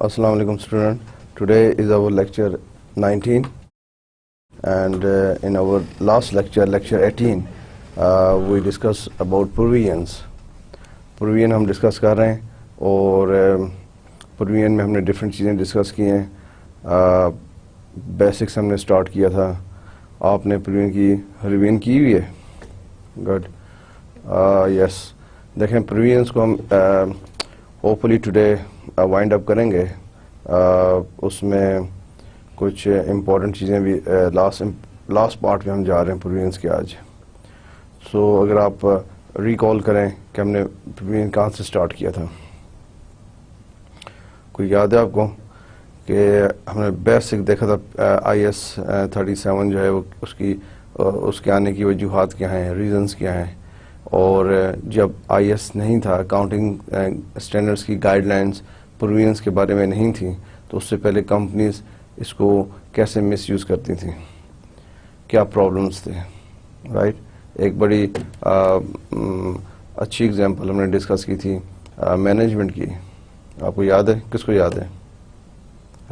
Assalamu alaikum student. Today is our lecture 19 and in our last lecture, lecture 18, we discuss about provisions. Provision ہم discuss کر رہے ہیں اور provision میں ہم نے ڈفرینٹ چیزیں ڈسکس کی ہیں. بیسکس ہم نے اسٹارٹ کیا تھا. آپ نے provision کی ریویژن کی ہوئی ہے؟ گڈ. یس. دیکھیں provisions کو ہم ہوپفلی ٹوڈے وائنڈ اپ کریں گے. اس میں کچھ امپورٹنٹ چیزیں بھی لاسٹ پارٹ میں ہم جا رہے ہیں پروویژنس کے آج. سو اگر آپ ریکال کریں کہ ہم نے پروویژن کہاں سے اسٹارٹ کیا تھا، کوئی یاد ہے آپ کو کہ ہم نے بیسک دیکھا تھا IS 37 جو ہے وہ اس کے آنے کی وجوہات کیا ہیں، ریزنز کیا ہیں. اور جب IS نہیں تھا، اکاؤنٹنگ اسٹینڈرڈس کی گائیڈ لائنس پروویژنس کے بارے میں نہیں تھیں، تو اس سے پہلے کمپنیز اس کو کیسے مس یوز کرتی تھیں، کیا پرابلمس تھے. رائٹ. ایک بڑی اچھی اگزامپل ہم نے ڈسکس کی تھی مینجمنٹ کی. آپ کو یاد ہے؟ کس کو یاد ہے؟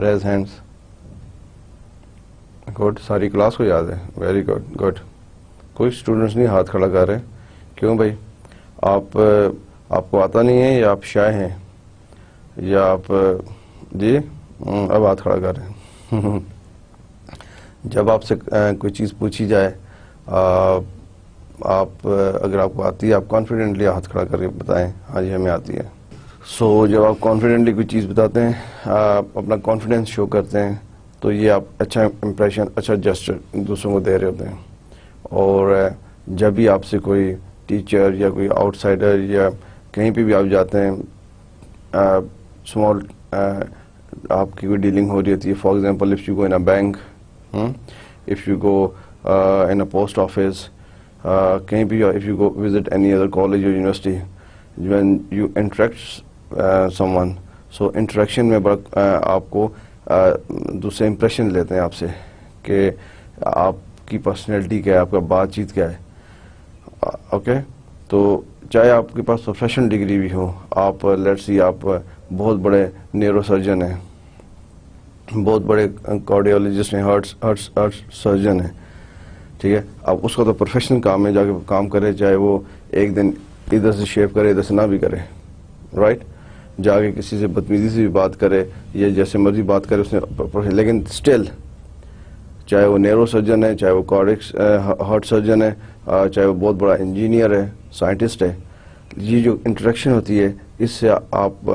Raise hands. گڈ. ساری کلاس کو یاد ہے. Very good. گڈ. کوئی اسٹوڈنٹس نہیں ہاتھ کھڑا کر رہے. کیوں بھائی؟ آپ کو آتا نہیں ہے یا آپ شائع ہیں یا آپ جی اب ہاتھ کھڑا کر رہے ہیں. جب آپ سے کوئی چیز پوچھی جائے، آپ اگر آپ کو آتی ہے آپ کانفیڈنٹلی ہاتھ کھڑا کر کے بتائیں ہاں جی ہمیں آتی ہے. سو جب آپ کانفیڈنٹلی کوئی چیز بتاتے ہیں، اپنا کانفیڈنس شو کرتے ہیں، تو یہ آپ اچھا امپریشن، اچھا جسچر دوسروں کو دے رہے ہوتے ہیں. اور جب بھی آپ سے کوئی ٹیچر یا کوئی آؤٹ سائڈر یا کہیں پہ بھی آپ جاتے ہیں، اسمال آپ کی کوئی ڈیلنگ ہو رہی ہوتی ہے. For example if you go in a bank, if you go in a post office, کہیں بھی if you go visit any other college اور university, when you interact someone, so interaction میں آپ کو دوسرے امپریشن لیتے ہیں آپ سے کہ آپ کی پرسنالٹی کیا ہے، آپ کا بات چیت کیا ہے. اوکے. تو چاہے آپ کے پاس پروفیشنل ڈگری بھی ہو، آپ لیٹس سی آپ بہت بڑے نیورو سرجن ہیں، بہت بڑے کارڈیولوجسٹ ہیں، ہارٹ سرجن ہیں، ٹھیک ہے. اب اس کا تو پروفیشنل کام ہے، جا کے کام کرے، چاہے وہ ایک دن ادھر سے شیو کرے ادھر سے نہ بھی کرے. رائٹ. جا کے کسی سے بدتمیزی سے بھی بات کرے یا جیسے مرضی بات کرے اس نے، لیکن اسٹل چاہے وہ نیورو سرجن ہے، چاہے وہ ہارٹ سرجن ہے، چاہے وہ بہت بڑا انجینئر ہے، سائنٹسٹ ہے، یہ جو انٹریکشن ہوتی ہے اس سے آپ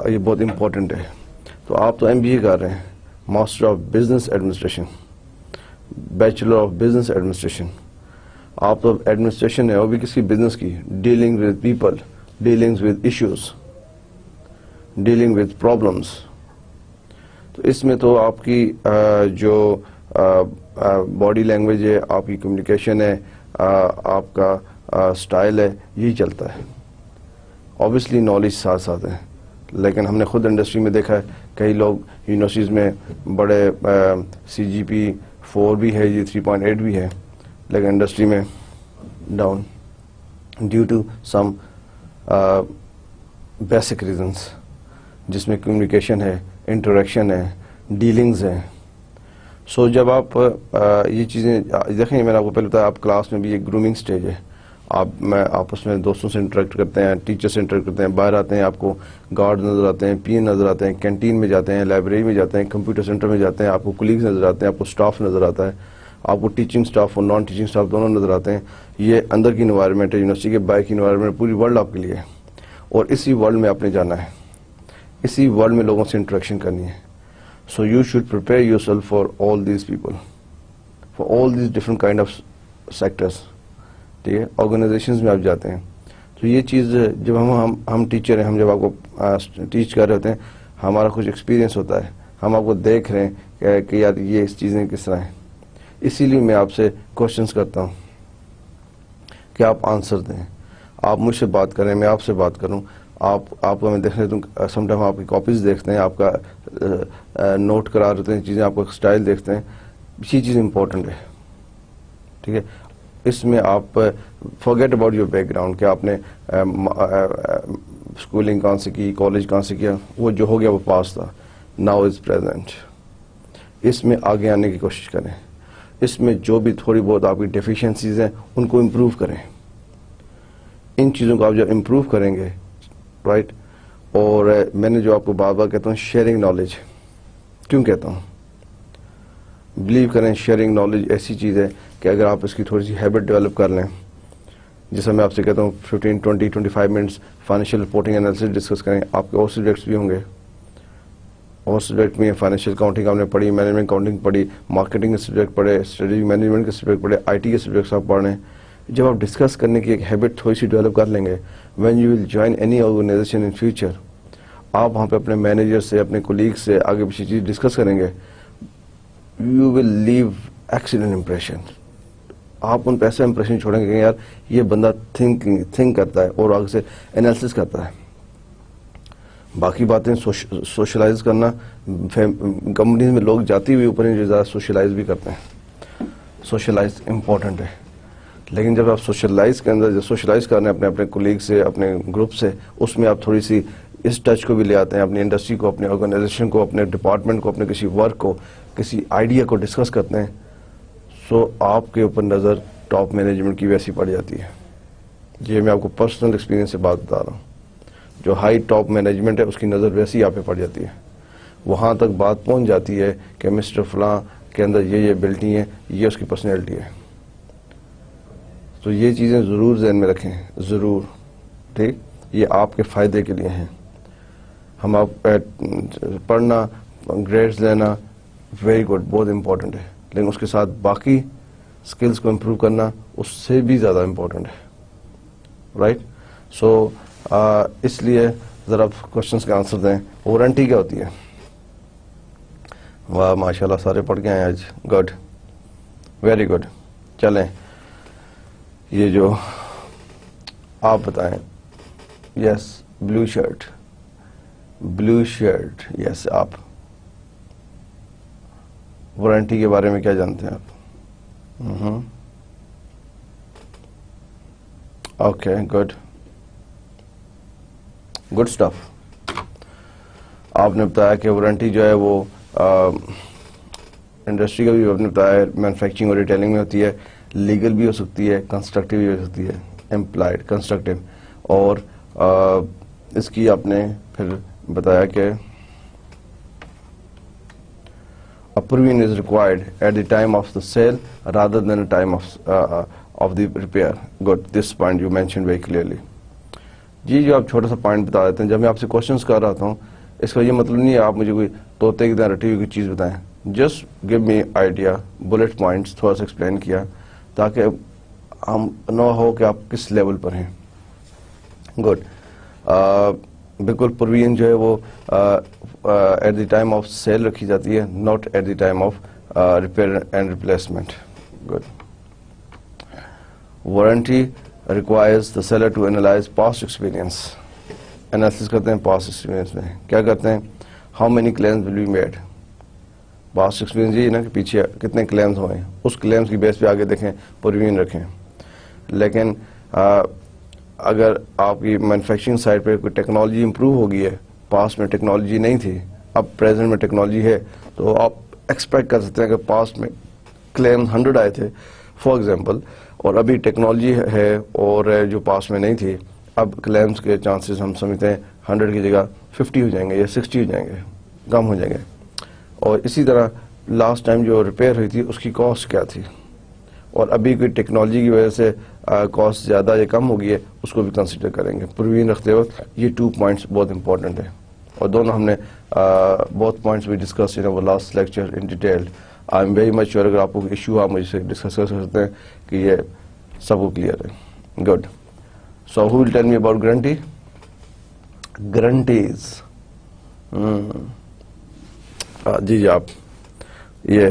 یہ بہت امپورٹنٹ ہے. تو آپ تو MBA کر رہے ہیں، master of business administration, bachelor of business administration. آپ تو ایڈمنسٹریشن ہے، وہ بھی کسی بزنس کی، dealing with people, dealing with issues, dealing with problems. تو اس میں تو آپ کی جو باڈی لینگویج ہے، آپ کی کمیونیکیشن ہے، آپ کا اسٹائل ہے، یہی چلتا ہے. اوبیسلی نالج ساتھ ساتھ ہے، لیکن ہم نے خود انڈسٹری میں دیکھا ہے کئی لوگ یونیورسٹیز میں بڑے CGP 4 بھی ہے، یہ 3.8 بھی ہے، لیکن انڈسٹری میں down due to some basic reasons, جس میں کمیونیکیشن ہے، انٹریکشن ہے، ڈیلنگز ہیں. سو جب آپ یہ چیزیں دیکھیں، میں نے آپ کو پہلے بتایا، آپ کلاس میں بھی ایک گرومنگ سٹیج ہے. میں آپس میں دوستوں سے انٹریکٹ کرتے ہیں، ٹیچر سے انٹریکٹ کرتے ہیں، باہر آتے ہیں آپ کو گارڈ نظر آتے ہیں، PA نظر آتے ہیں، کینٹین میں جاتے ہیں، لائبریری میں جاتے ہیں، کمپیوٹر سینٹر میں جاتے ہیں، آپ کو کولیگز نظر آتے ہیں، آپ کو اسٹاف نظر آتا ہے، آپ کو ٹیچنگ اسٹاف اور نان ٹیچنگ اسٹاف دونوں نظر آتے ہیں. یہ اندر کی انوائرمنٹ ہے یونیورسٹی کے، باہر کی انوائرمنٹ، پوری ورلڈ آپ کے لیے ہے. اور اسی ورلڈ میں آپ نے جانا ہے، اسی ورلڈ میں لوگوں سے انٹریکشن کرنی ہے. So you should prepare your self for all these people, for all these different kind of sectors. ٹھیک ہے. آرگنائزیشنز میں آپ جاتے ہیں تو یہ چیز جب ہم ٹیچر ہیں، ہم جب آپ کو ٹیچ کر رہے ہوتے ہیں، ہمارا کچھ ایکسپیرینس ہوتا ہے، ہم آپ کو دیکھ رہے ہیں کہ یار یہ اس چیزیں کس طرح ہیں. اسی لیے میں آپ سے کوشچنس کرتا ہوں کہ آپ آنسر دیں. آپ مجھ سے بات کریں, میں آپ سے بات کروں, آپ کو میں دیکھ لیتا ہوں, سم ٹائم آپ کی کاپیز دیکھتے ہیں, آپ کا نوٹ کرا رہتے ہیں چیزیں, آپ کا اسٹائل دیکھتے ہیں, یہ چیز امپورٹنٹ ہے. ٹھیک ہے, اس میں آپ forget about your back ground کہ آپ نے اسکولنگ کہاں سے کی, کالج کہاں سے کیا, وہ جو ہو گیا وہ پاس تھا. Now is present. اس میں آگے آنے کی کوشش کریں. اس میں جو بھی تھوڑی بہت آپ کی ڈیفیشنسیز ہیں ان کو امپروو کریں. ان چیزوں کو آپ جب امپروو کریں گے, رائٹ, اور میں نے جو آپ کو بار بار کہتا ہوں شیئرنگ نالج, کیوں کہتا ہوں, بلیو کریں شیئرنگ نالج ایسی چیز ہے کہ اگر آپ اس کی تھوڑی سی ہیبٹ ڈیولپ کر لیں, جیسا میں آپ سے کہتا ہوں 15, 20, 25 minutes financial reporting analysis discuss کریں. آپ کے اور سبجیکٹس بھی ہوں گے, اور سبجیکٹ میں فائنینشیل اکاؤنٹنگ آپ نے پڑھی, مینجمنٹ اکاؤنٹنگ پڑھی, مارکیٹنگ کے سبجیکٹ پڑھے, اسٹریٹجی مینجمنٹ کے سبجیکٹ پڑھے, آئی ٹی کے سبجیکٹس آپ پڑھ رہے ہیں. جب آپ ڈسکس کرنے کی ایک ہیبٹ تھوڑی سی ڈیولپ کر لیں گے, when you will join any organization in future, آپ وہاں پہ اپنے مینیجر سے, اپنے کولیگ سے آگے پیچھے چیز ڈسکس کریں گے, you will leave excellent impression. آپ ان پہ ایسا امپریشن چھوڑیں گے کہ یار یہ بندہ تھنک کرتا ہے اور آگے سے انالیسس کرتا ہے. باقی باتیں سوشلائز کرنا, کمپنیز میں لوگ جاتی ہوئی اوپر جو زیادہ سوشلائز بھی کرتے ہیں, سوشلائز امپورٹنٹ ہے. لیکن جب آپ سوشلائز کے اندر سوشلائز کرنے اپنے اپنے کولیگ سے, اپنے گروپ سے, اس میں آپ تھوڑی سی اس ٹچ کو بھی لے آتے ہیں, اپنی انڈسٹری کو, اپنے آرگنائزیشن کو, اپنے ڈپارٹمنٹ کو, اپنے کسی ورک کو, کسی آئیڈیا کو ڈسکس کرتے ہیں, سو آپ کے اوپر نظر ٹاپ مینجمنٹ کی ویسی پڑ جاتی ہے. یہ میں آپ کو پرسنل ایکسپیرینس سے بات بتا رہا ہوں. جو ہائی ٹاپ مینجمنٹ ہے اس کی نظر ویسی آپ پہ پڑ جاتی ہے. وہاں تک بات پہنچ جاتی ہے کہ مسٹر فلاں کے اندر یہ ایبلٹی ہیں, یہ اس کی پرسنالٹی ہے. تو یہ چیزیں ضرور ذہن میں رکھیں, ضرور. ٹھیک, یہ آپ کے فائدے کے لیے ہیں. ہم آپ پڑھنا, گریڈز لینا ویری گڈ, بہت امپورٹنٹ ہے, لیکن اس کے ساتھ باقی اسکلس کو امپروو کرنا اس سے بھی زیادہ امپورٹنٹ ہے, رائٹ. سو اس لیے ذرا کوشچنس کے آنسر دیں. وارنٹی کیا ہوتی ہے؟ واہ ماشاء اللہ سارے پڑھ کے آئے آج, گڈ, ویری گڈ. چلیں یہ جو آپ بتائیں. یس, بلو شرٹ, بلو شرٹ, یس. آپ وارنٹی کے بارے میں کیا جانتے ہیں آپ؟ Okay, good, good stuff. آپ نے بتایا کہ وارنٹی جو ہے وہ انڈسٹری کا بھی آپ نے بتایا, مینوفیکچرنگ اور ریٹیلنگ میں ہوتی ہے, لیگل بھی ہو سکتی ہے, کنسٹرکٹیو بھی ہو سکتی ہے, امپلائڈ, کنسٹرکٹیو. اور اس کی آپ نے پھر بتایا کہ a provision is required at the time of the sale rather than the time of the repair. Good, this point you mentioned very clearly. جی جو آپ چھوٹا سا پوائنٹ بتا دیتے ہیں, جب میں آپ سے کوشچنس کر رہا تھا ہوں, اس کا یہ مطلب نہیں ہے آپ مجھے کوئی طوطے کی طرح رٹی ہوئی چیز بتائیں. جسٹ گیو می آئیڈیا, بلٹ پوائنٹس تھوڑا سا ایکسپلین کیا تاکہ ہم نو ہو کہ آپ کس لیول پر ہیں. گڈ. بالکل, پروویژن جو ہے وہ at the time of sale رکھی جاتی ہے, not at the time of repair and replacement. Good. Warranty requires the seller to analyze past experience. Analysis کرتے ہیں past experience میں, کیا کرتے ہیں, how many claims will be made. past experience یہ نا کہ پیچھے کتنے claims ہوئے, اس claims کی بیس پہ آگے دیکھیں, provision رکھیں. لیکن اگر آپ کی مینوفیکچرنگ سائڈ پہ کوئی ٹیکنالوجی امپروو ہو گئی ہے, پاسٹ میں ٹیکنالوجی نہیں تھی, اب پریزنٹ میں ٹیکنالوجی ہے, تو آپ ایکسپیکٹ کر سکتے ہیں کہ پاسٹ میں کلیم 100 آئے تھے فار ایگزامپل, اور ابھی ٹیکنالوجی ہے اور جو پاسٹ میں نہیں تھی, اب کلیمز کے چانسز ہم سمجھتے ہیں 100 کی جگہ 50 ہو جائیں گے یا 60 ہو جائیں گے, کم ہو جائیں گے. اور اسی طرح لاسٹ ٹائم جو ریپیئر ہوئی تھی اس کی کاسٹ کیا تھی, اور ابھی کوئی ٹیکنالوجی کی وجہ سے کاسٹ زیادہ یا کم ہو گئی ہے, اس کو بھی کنسیڈر کریں گے پروویژن رکھتے وقت. یہ 2 پوائنٹس بہت امپورٹنٹ ہیں, اور دونوں ہم نے بہت پوائنٹس بھی discuss in last lecture in detail. I am very much sure اگر آپ کو ایشو آپ مجھ سے ڈسکس کر سکتے ہیں کہ یہ سب کو کلیئر ہے. Good. So who will tell me about guarantee. Guarantees, جی آپ یہ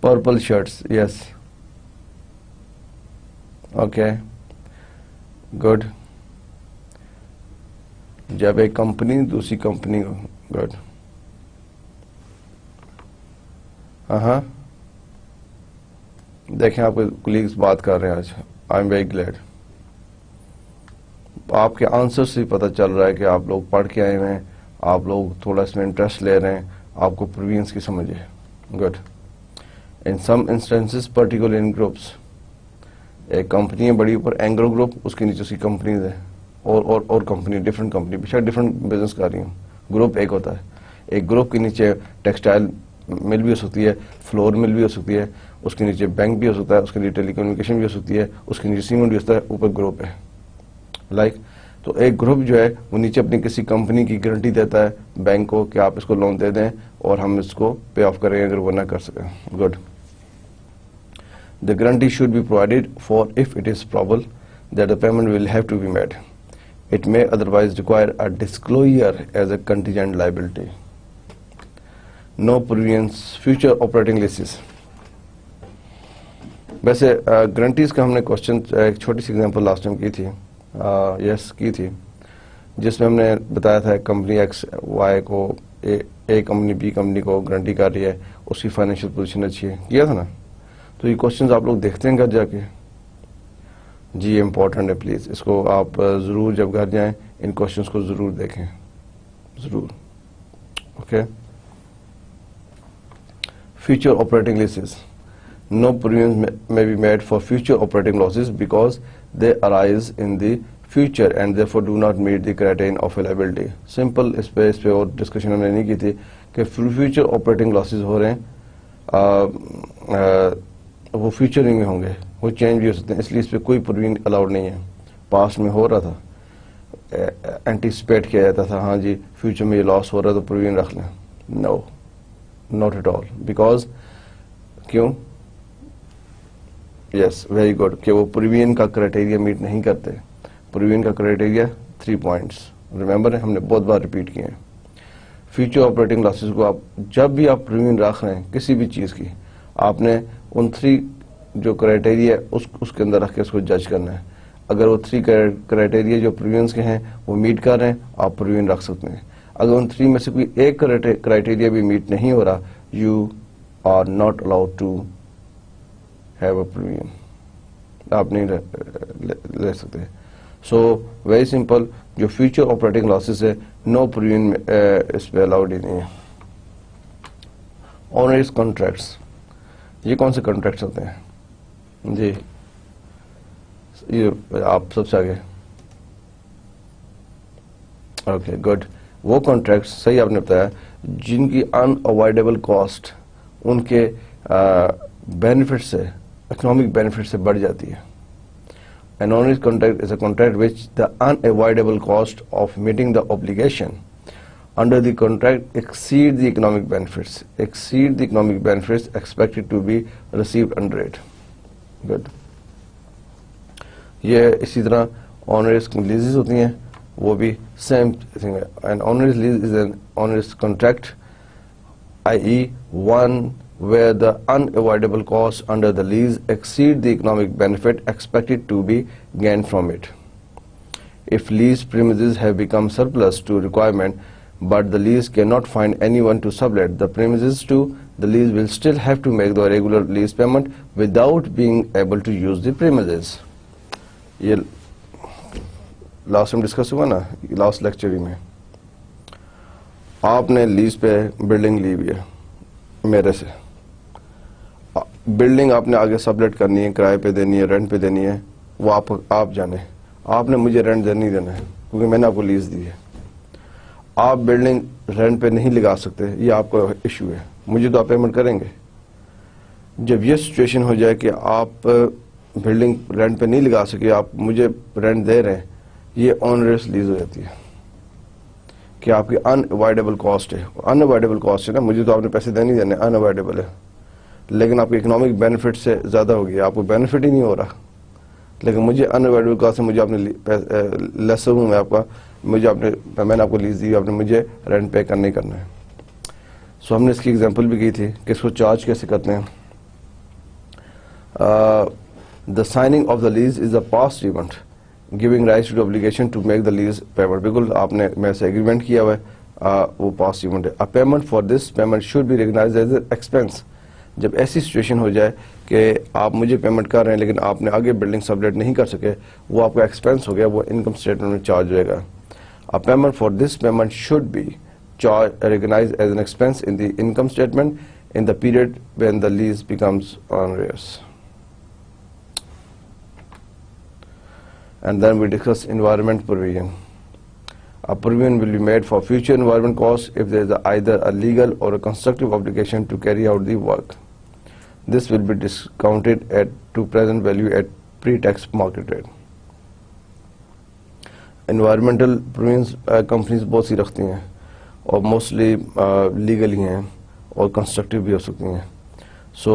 purple shirts, yes, okay, good. جب ایک کمپنی دوسری کمپنی کو, گڈ. ہاں دیکھیں آپ کے کولیگز بات کر رہے ہیں آج. I am very glad. آپ کے آنسر سے پتہ چل رہا ہے کہ آپ لوگ پڑھ کے آئے ہوئے ہیں, آپ لوگ تھوڑا اس میں انٹرسٹ لے رہے ہیں, آپ کو پروینس کی سمجھ ہے. گڈ. ان سم انسٹنسز پرٹیکولر ان گروپس, ایک کمپنی ہے بڑی اوپر اینگرو گروپ, اس کے نیچے اس کی کمپنیز ہیں اور کمپنی, ڈفرنٹ کمپنی, بے شک ڈفرنٹ بزنس کر رہی ہوں. گروپ ایک ہوتا ہے. ایک گروپ کے نیچے ٹیکسٹائل مل بھی ہو سکتی ہے, فلور مل بھی ہو سکتی ہے, اس کے نیچے بینک بھی ہو سکتا ہے, اس کے نیچے ٹیلی کمیونیکیشن بھی ہو سکتی ہے, اس کے نیچے سیمنٹ بھی ہو سکتا ہے, اوپر گروپ ہے. لائک تو ایک گروپ جو ہے وہ نیچے اپنی کسی کمپنی کی گارنٹی دیتا ہے بینک کو کہ آپ اس کو لون دے دیں اور ہم اس کو پے آف کریں اگر وہ نہ کر سکیں. Good. The guarantee should be provided for if it is probable that the payment will have to be made. It may otherwise require a disclosure as a contingent liability. No provisions, future operating leases. ویسے guarantees کا ہم نے question ایک چھوٹی سی example last time کی تھی, یس کی تھی, جس میں ہم نے بتایا تھا کمپنی ایکس وائی کو اے کمپنی بی کمپنی کو گارنٹی کر رہی ہے, اس کی فائنینشیل پوزیشن اچھی ہے, کیا تھا نا. تو یہ کوشچنز آپ لوگ دیکھتے ہیں گھر جا کے. جی امپورٹنٹ ہے, پلیز اس کو آپ ضرور جب گھر جائیں ان کوشچنز کو ضرور دیکھیں, ضرور. Okay. Future operating leases. No provisions may be made for future operating losses because they arise in the future and therefore do not meet the criterion of liability. Simple اس پہ اور ڈسکشن ہم نے نہیں کی تھی کہ فیوچر آپریٹنگ لاسز ہو رہے ہیں, وہ فیوچر میں ہوں گے, وہ چینج بھی ہو سکتے ہیں, اس لیے اس پہ کوئی پرووین الاؤڈ نہیں ہے. پاسٹ میں ہو رہا تھا, اینٹیسپیٹ کیا جاتا تھا, ہاں جی فیوچر میں یہ لاس ہو رہا ہے تو پرووین رکھ لیں. نو, ناٹ ایٹ آل. بیکاز کیوں؟ یس ویری گڈ, کہ وہ پرووین کا کرائٹیریا میٹ نہیں کرتے. پرووین کا کرائٹیریا 3 پوائنٹس ریمبر ہے, ہم نے بہت بار ریپیٹ کیے ہیں. فیوچر آپریٹنگ لاسز کو آپ جب بھی آپ پرووین رکھ رہے ہیں کسی بھی چیز کی, آپ نے ان 3 جو کرائٹیریا اس کے اندر رکھ کے اس کو جج کرنا ہے. اگر وہ 3 کرائٹیریا جو پرووینس کے ہیں وہ میٹ کر رہے ہیں, آپ پرووین رکھ سکتے ہیں. اگر ان 3 میں سے کوئی ایک کرائٹیریا بھی میٹ نہیں ہو رہا, you are not allowed to have a provision, آپ نہیں لے سکتے. سو ویری سمپل, جو فیوچر آپریٹنگ لاسز ہے نو پرووین اس پہ الاؤڈ ہی نہیں ہے. آنرز کانٹریکٹس, یہ کون سے کانٹریکٹس ہوتے ہیں جی؟ یہ آپ سب سے آگے. Okay good. وہ کانٹریکٹس صحیح آپ نے بتایا جن کی ان اوائڈیبل کاسٹ ان کے بینیفٹ سے, اکنامک بینیفٹ سے بڑھ جاتی ہے. An onerous contract is a contract which the unavoidable cost of meeting the obligation under the contract exceed the economic benefits expected to be received under it. Good. یہ اسی طرح onerous leases ہوتی ہیں, وہ بھی same thing ہے. An onerous lease is an onerous contract, i.e. one where the unavoidable costs under the lease exceed the economic benefit expected to be gained from it. If lease premises have become surplus to requirement, but the lease cannot find anyone to sublet the premises to, the lease will still have to make the regular lease payment without being able to use the premises. یہ last میں discuss ہوا نا, last lecture میں. آپ نے lease پہ building لی ہوئی ہے میرے سے, بلڈنگ آپ نے آگے سبلیٹ کرنی ہے, کرائے پہ دینی ہے, رینٹ پہ دینی ہے, وہ آپ جانے. آپ نے مجھے رینٹ نہیں دینا ہے کیونکہ میں نے آپ کو لیز دی ہے. آپ بلڈنگ رینٹ پہ نہیں لگا سکتے, یہ آپ کا ایشو ہے, مجھے تو آپ پیمنٹ کریں گے. جب یہ سچویشن ہو جائے کہ آپ بلڈنگ رینٹ پہ نہیں لگا سکے, آپ مجھے رینٹ دے رہے ہیں, یہ آنریس لیز ہو جاتی ہے کہ آپ کی ان اوائڈیبل کاسٹ ہے. ان اوائڈیبل کاسٹ ہے نا, مجھے تو آپ نے پیسے دینے دینے, ان اوائڈیبل ہے, لیکن آپ کے اکنامک بینیفٹ سے زیادہ ہو گیا, آپ کو بینیفٹ ہی نہیں ہو رہا, لیکن مجھے ان اوائڈیبل کاسٹ سے مجھے آپ نے لیسر ہوں میں آپ کا, میں نے آپ کو لیز دی, آپ نے مجھے رینٹ پے کرنا ہی کرنا ہے. سو ہم نے اس کی ایگزامپل بھی کی تھی کہ اس کو چارج کیسے کرتے ہیں. The signing of the lease is a past event giving rise to the obligation to make the lease payment. بالکل آپ نے میرے سے agreement کیا ہوا ہے, وہ past event ہے. A payment for this payment should be recognized as an expense. جب ایسی سچویشن ہو جائے کہ آپ مجھے پیمنٹ کر رہے ہیں لیکن آپ نے آگے بلڈنگ سبلیٹ نہیں کر سکے, وہ آپ کا ایکسپینس ہو گیا, وہ انکم اسٹیٹمنٹ میں چارج ہوئے گا. A payment for this payment should be recognized as an expense in the income statement in the period when the lease becomes onerous. And then we discuss environment provision. A provision will be made for future environment costs if there is either a legal or a constructive obligation to carry out the work. This will be discounted to present value at pre-tax market rate. Environmental provisions companies بہت سی رکھتی ہیں اور mostly legal ہی ہیں اور constructive بھی ہو سکتی ہیں. سو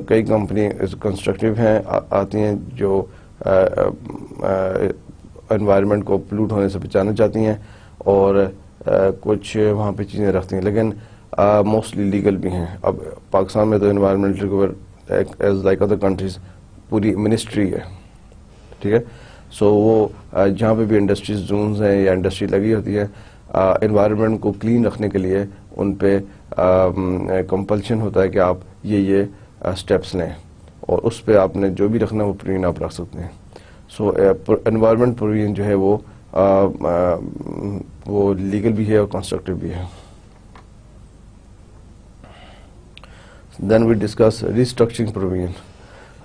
کئی کمپنی کنسٹرکٹیو ہیں آتی ہیں جو انوائرمنٹ کو پولوٹ ہونے سے بچانا چاہتی ہیں, اور کچھ وہاں پہ چیزیں رکھتی ہیں, لیکن موسٹلی لیگل بھی ہیں. اب پاکستان میں تو environmental as like other countries پوری منسٹری ہے, ٹھیک ہے. سو وہ جہاں پہ بھی انڈسٹریز زونز ہیں یا انڈسٹری لگی ہوتی ہے, انوائرمنٹ کو کلین رکھنے کے لیے ان پہ کمپلشن ہوتا ہے کہ آپ یہ اسٹیپس لیں, اور اس پہ آپ نے جو بھی رکھنا ہے وہ پروویژن آپ رکھ سکتے ہیں. سو انوائرمنٹ پروویژن جو ہے وہ لیگل بھی ہے اور کنسٹرکٹیو بھی ہے. Then we discuss restructuring provision.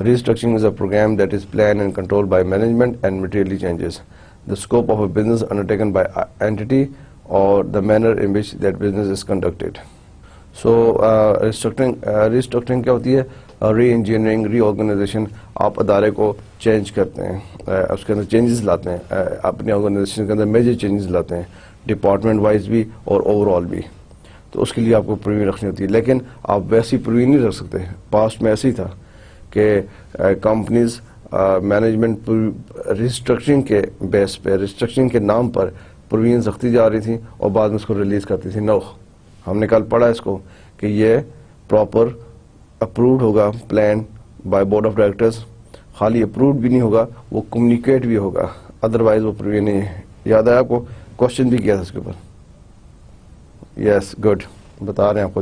Restructuring is a program that is planned and controlled by management and materially changes the scope of a business undertaken by an entity or the manner in which that business is conducted. So restructuring کیا ہوتی ہے؟ ری engineering, ری organization. آپ ادارے کو change کرتے ہیں, اس کے اندر changes لاتے ہیں, اپنی آرگنائزیشن کے اندر میجر چینجز لاتے ہیں, ڈپارٹمنٹ وائز بھی اور اوور آل بھی. تو اس کے لیے آپ کو پروویژن رکھنی ہوتی ہے, لیکن آپ ویسی پروویژن نہیں رکھ سکتے. پاسٹ میں ایسے ہی تھا کہ کمپنیز مینجمنٹ ریسٹرکچرنگ کے بیس پہ, ریسٹرکچرنگ کے نام پر پروویژنز رکھتی جا رہی تھیں اور بعد میں اس کو ریلیز کرتی تھی. نو, ہم نے کل پڑھا اس کو کہ یہ پراپر اپرووڈ ہوگا plan by board of directors. خالی اپرووڈ بھی نہیں ہوگا, وہ کمیونیکیٹ بھی ہوگا, ادروائز وہ پروویژن نہیں ہے. یاد ہے آپ کو کوشچن بھی کیا تھا اس کے اوپر؟ یس, گڈ, بتا رہے ہیں آپ کو.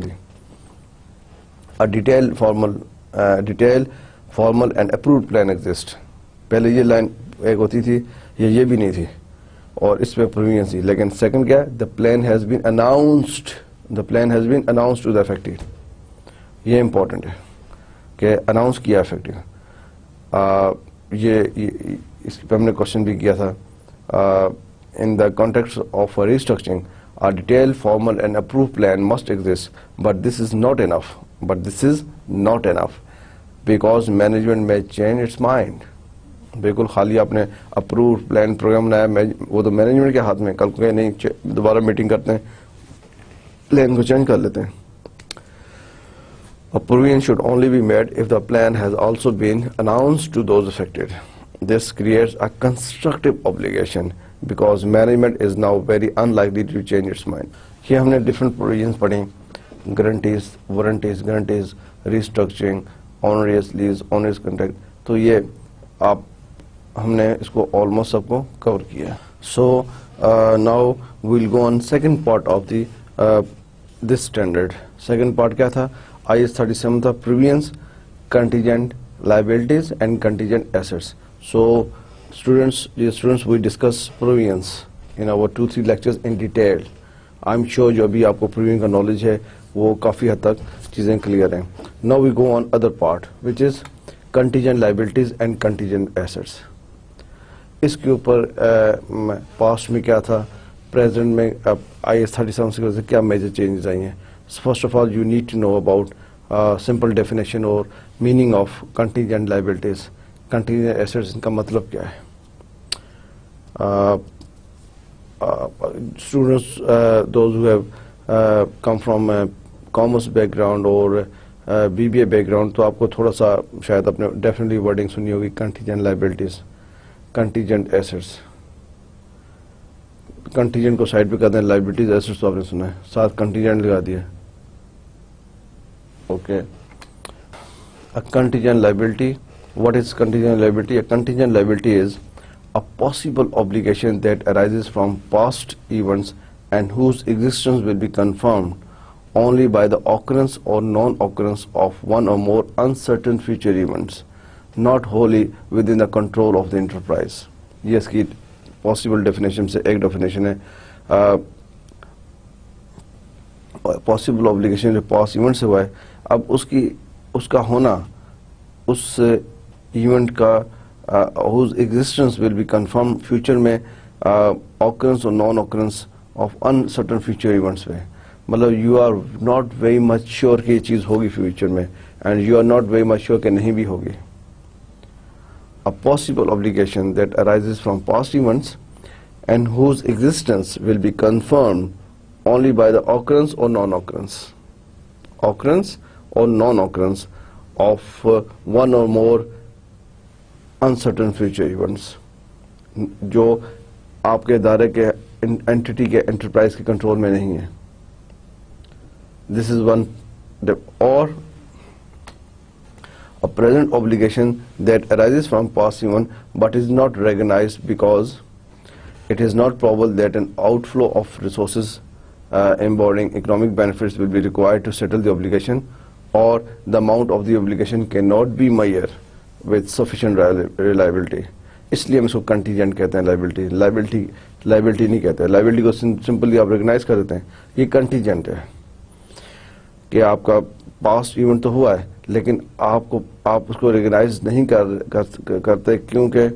Detail formal and approved plan exist. پہلے یہ لائن ایک ہوتی تھی, یہ بھی نہیں تھی, اور اس پہ پروویژن تھی. لیکن سیکنڈ کیا ہے؟ The plan has been announced, the plan has been announced to the effective. یہ امپورٹنٹ ہے کہ اناؤنس کیا افیکٹو. یہ اس پہ ہم نے کوشچن بھی کیا تھا. In the context of restructuring a detailed, formal and approved plan must exist, but this is not enough because management may change its mind. بالکل خالی آپ نے اپرووڈ پلان پروگرام بنایا, وہ تو مینجمنٹ کے ہاتھ میں, کل کو نہیں دوبارہ میٹنگ کرتے ہیں پلان کو چینج کر لیتے ہیں. A provision should only be made if the plan has also been announced to those affected. This creates a constructive obligation because management is now very unlikely to change its mind. یہ ہم نے different provisions پڑھی, guarantees, warranties, restructuring, onerous lease, onerous contract. تو یہ آپ ہم نے اس کو آلموسٹ سب کو کور کیا. So now we'll go on second part of the this standard. Second part کیا تھا؟ IS 37 تھا, provisions, contingent liabilities and contingent assets. So students, we discuss provisions in our 2-3 lectures in detail. I'm sure جو ابھی آپ کو provision کا knowledge ہے وہ کافی حد تک چیزیں clear ہیں. Now we go on other part which is contingent liabilities and contingent assets. اس کے اوپر past میں کیا تھا, present میں IS 37 سے وجہ سے کیا major changes آئی ہیں. First of all, you need to know about simple definition or meaning of contingent liabilities. Contingent assets ان کا مطلب کیا ہے؟ Students, those who have come from commerce background or BBA background, تو آپ کو تھوڑا سا شاید اپنے definitely wording سنی ہوگی. contingent liabilities, contingent assets. contingent کو سائڈ پہ کر دیں, liabilities assets تو آپ نے سنا ہے, ساتھ contingent لگا دیا. Okay. A contingent liability. What is contingent liability? A contingent liability is a possible obligation that arises from past events and whose existence will be confirmed only by the occurrence or non-occurrence of one or more uncertain future events, not wholly within the control of the enterprise. یہ اس کی possible definition سے ایک definition ہے. possible obligation جو past event سے ہوا ہے, اب اس کا ہونا اس ایونٹ کا whose existence will be confirmed future میں occurrence اور non occurrence of uncertain future events میں, مطلب you are not very much sure کہ یہ چیز ہوگی future میں and you are not very much sure کہ نہیں بھی ہوگی. A possible obligation that arises from past events and whose existence will be confirmed only by the occurrence or non-occurrence or non-occurrence of one or more uncertain future events جو آپ کے ادارے کے entity کے انٹرپرائز کے control میں نہیں ہے. This is one, or a present obligation that arises from past event but is not recognized because it is not probable that an outflow of resources embodying economic benefits will be required to settle the obligation, or the amount of the obligation cannot be measured with sufficient reliability. اس لیے ہم اس کو contingent کہتے ہیں. Liability نہیں کہتے. Liability کو simply آپ ریکگنائز کر دیتے ہیں, یہ کنٹیجنٹ ہے کہ آپ کا پاسٹ ایونٹ تو ہوا ہے لیکن آپ اس کو ریکگنائز نہیں کرتے کیونکہ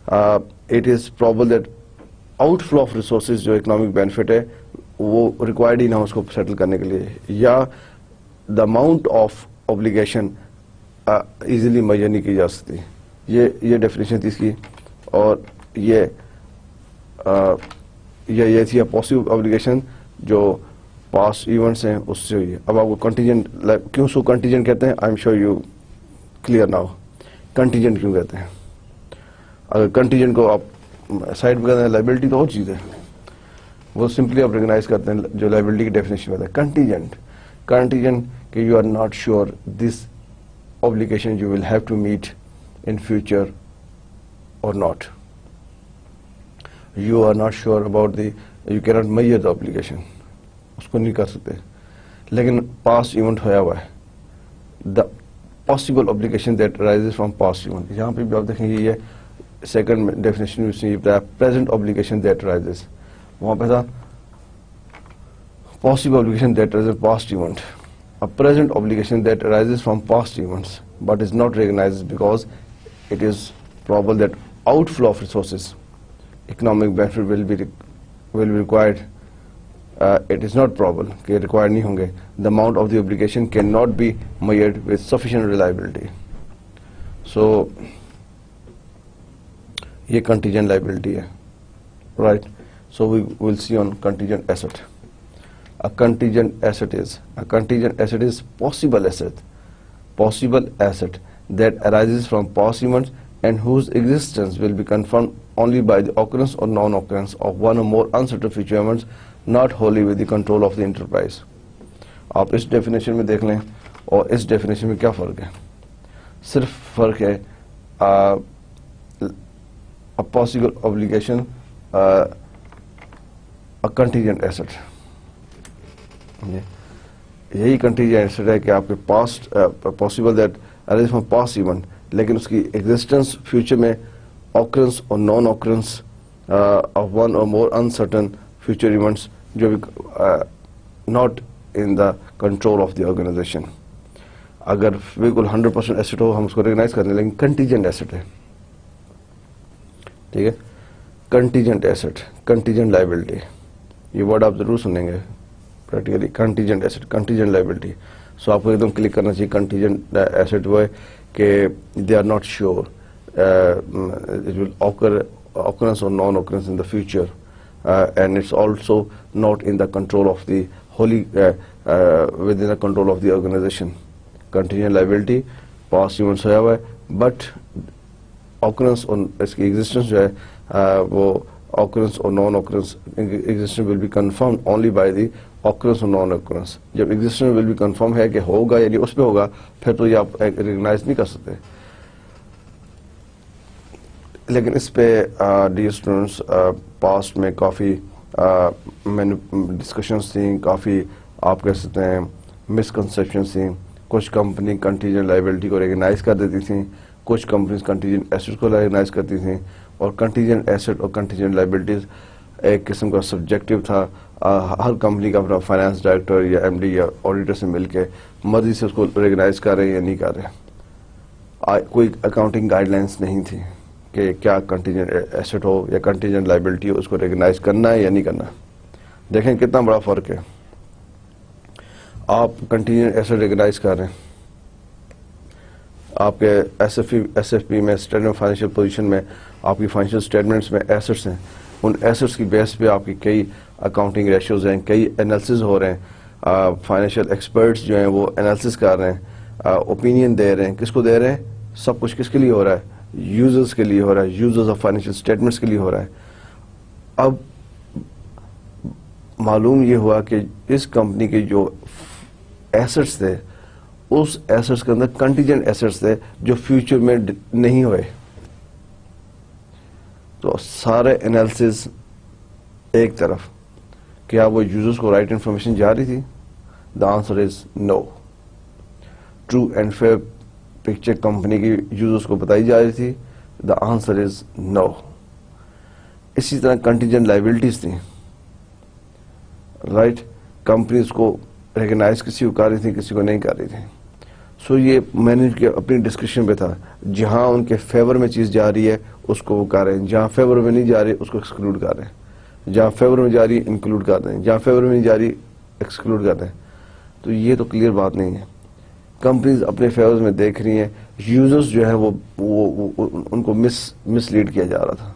it is probable that outflow of resources جو اکنامک بینیفٹ ہے وہ ریکوائرڈ ہی نہ ہو اس کو سیٹل کرنے کے لیے, یا the amount of obligation easily measure نہیں کی جا سکتی. یہ ڈیفینیشن تھی اس کی, اور یہ تھی پاسبل اوبلیگیشن جو پاسٹ ایونٹس ہیں اس سے ہوئی ہے. اب آپ کو کنٹیجنٹ کیوں سو کنٹیجنٹ کہتے ہیں, I am sure you clear now. Contingent کیوں کہتے ہیں؟ اگر کنٹیجنٹ کو آپ سائڈ پہ کہتے ہیں, لائبلٹی تو اور چیز ہے, وہ سمپلی آپ ریکگنائز کرتے ہیں جو لائبلٹی کی ڈیفینیشن میں ہے. کنٹیجنٹ کہ you are not sure this obligation you will have to meet in future or not. You are not sure about you cannot measure the obligation. اس کو نہیں کر سکتے, لیکن past event ہویا ہوا ہے. The possible obligation that arises from past event. یہاں پہ بھی آپ دیکھیں گے یہ سیکنڈ ڈیفینیشن بتایا present obligation that arises. وہاں پہ تھا possible obligation that arises past event. A present obligation that arises from past events but is not recognized because it is probable that outflow of resources, economic benefit will be required. It is not probable کہ required نہیں ہوں گے. The amount of the obligation cannot be measured with sufficient reliability. So یہ contingent liability ہے, right? So we will see on contingent asset. A contingent asset is possible asset that arises from past events and whose existence will be confirmed only by the occurrence or non-occurrence of one or more uncertain future events, not wholly with the control of the enterprise. آپ اس definition میں دیکھ لیں اور اس definition میں کیا فرق ہے. صرف فرق ہے a possible obligation, a contingent asset. یہی کنٹینجنٹ ایسٹ ہے کہ آپ کے past possible that arise from past event, لیکن اس کی ایگزسٹنس فیوچر میں آکرنس اور نان آکرنس آف ون اور مور انسرٹن فیوچر ایونٹس جو بھی not in the control of the organization. اگر بالکل 100% ایسٹ ہو ہم اس کو ریکگنائز کرنے, لیکن کنٹینجنٹ ایسٹ ہے, ٹھیک ہے. کنٹینجنٹ ایسٹ, کنٹینجنٹ لائبلٹی, یہ ورڈ آپ ضرور سنیں گے practically. Contingent asset, contingent liability. So آپ کو ایک دم کلک کرنا چاہیے. کنٹینجنٹ ایسٹ وہ ہے کہ they are not sure it will occurrence or non-occurrence in the future, and it's also not in the control of the within the control of the organization. Contingent liability past events ہویا ہوا ہے, but occurrence اور اس کی existence جو ہے وہ occurrence اور non-occurrence existence will be confirmed only by the occurrence اور non-occurrence. جب existence will be confirmed ہے کہ ہوگا یعنی اس پہ ہوگا, پھر تو یہ آپ recognize نہیں کر سکتے. لیکن اس پہ ڈیئر اسٹوڈنٹس پاسٹ میں کافی ڈسکشنس تھیں, کافی آپ کہہ سکتے ہیں مسکنسیپشنس تھیں. کچھ کمپنی کنٹیجنٹ لائبلٹی کو ریکگنائز کر دیتی تھیں, کچھ کمپنیز کنٹیجنٹ ایسٹ کو ریکگنائز کرتی تھیں, اور کنٹیجنٹ ایسٹ اور کنٹیجنٹ لائبلٹیز ایک قسم کا سبجیکٹو تھا. ہر کمپنی کا اپنا فائنانس ڈائریکٹر یا ایم ڈی یا آڈیٹر سے مل کے مرضی سے اس کو ریکگنائز کر رہے ہیں یا نہیں کر رہے. کوئی اکاؤنٹنگ گائیڈ لائنس نہیں تھی کہ کیا کنٹیجنٹ ایسٹ ہو یا کنٹیجنٹ لائبلٹی ہو, اس کو ریکگنائز کرنا ہے یا نہیں کرنا. دیکھیں کتنا بڑا فرق ہے. آپ کنٹیجنٹ ایسٹ ریکگنائز کر رہے ہیں, آپ کے ایس ایف پی میں اسٹیٹمنٹ فائنینشیل پوزیشن میں آپ کی فائنینشیل اسٹیٹمنٹس میں ایسٹس ہیں. ان ایسٹس کی بیس پہ آپ کی کئی اکاؤنٹنگ ریشیوز ہیں, کئی انالیسز ہو رہے ہیں. فائنینشیل ایکسپرٹس جو ہیں وہ انالیسز کر رہے ہیں, اوپینین دے رہے ہیں. کس کو دے رہے ہیں؟ سب کچھ کس کے لیے ہو رہا ہے؟ یوزرز کے لیے ہو رہا ہے, یوزرز آف فائنینشیل اسٹیٹمنٹس کے لیے ہو رہا ہے. اب معلوم یہ ہوا کہ اس کمپنی کے جو ایسٹس تھے, اس ایسٹس کے اندر کنٹیجنٹ ایسٹس تھے جو فیوچر میں نہیں ہوئے. تو سارے انالیسز ایک طرف, کیا وہ یوزرز کو رائٹ انفارمیشن جا رہی تھی؟ The answer is no. True and fair picture company کی یوزرز کو بتائی جا رہی تھی؟ The answer is no. اسی طرح کنٹیجنٹ لائبلٹیز تھیں, رائٹ. کمپنیز کو ریکگنائز کسی کو کر رہی تھی, کسی کو نہیں کر رہی تھی. سو یہ میں نے اپنی ڈسکشن پہ تھا, جہاں ان کے فیور میں چیز جا رہی ہے اس کو وہ کر رہے ہیں, جہاں فیور میں نہیں جا رہی اس کو ایکسکلوڈ کر رہے ہیں, جہاں فیور میں جا رہی انکلوڈ کر رہے ہیں, جہاں فیور میں نہیں جا رہی ایکسکلوڈ کر رہے ہیں. تو یہ تو کلیئر بات نہیں ہے. کمپنیز اپنے فیور میں دیکھ رہی ہیں, یوزرز جو ہیں وہ ان کو مس لیڈ کیا جا رہا تھا.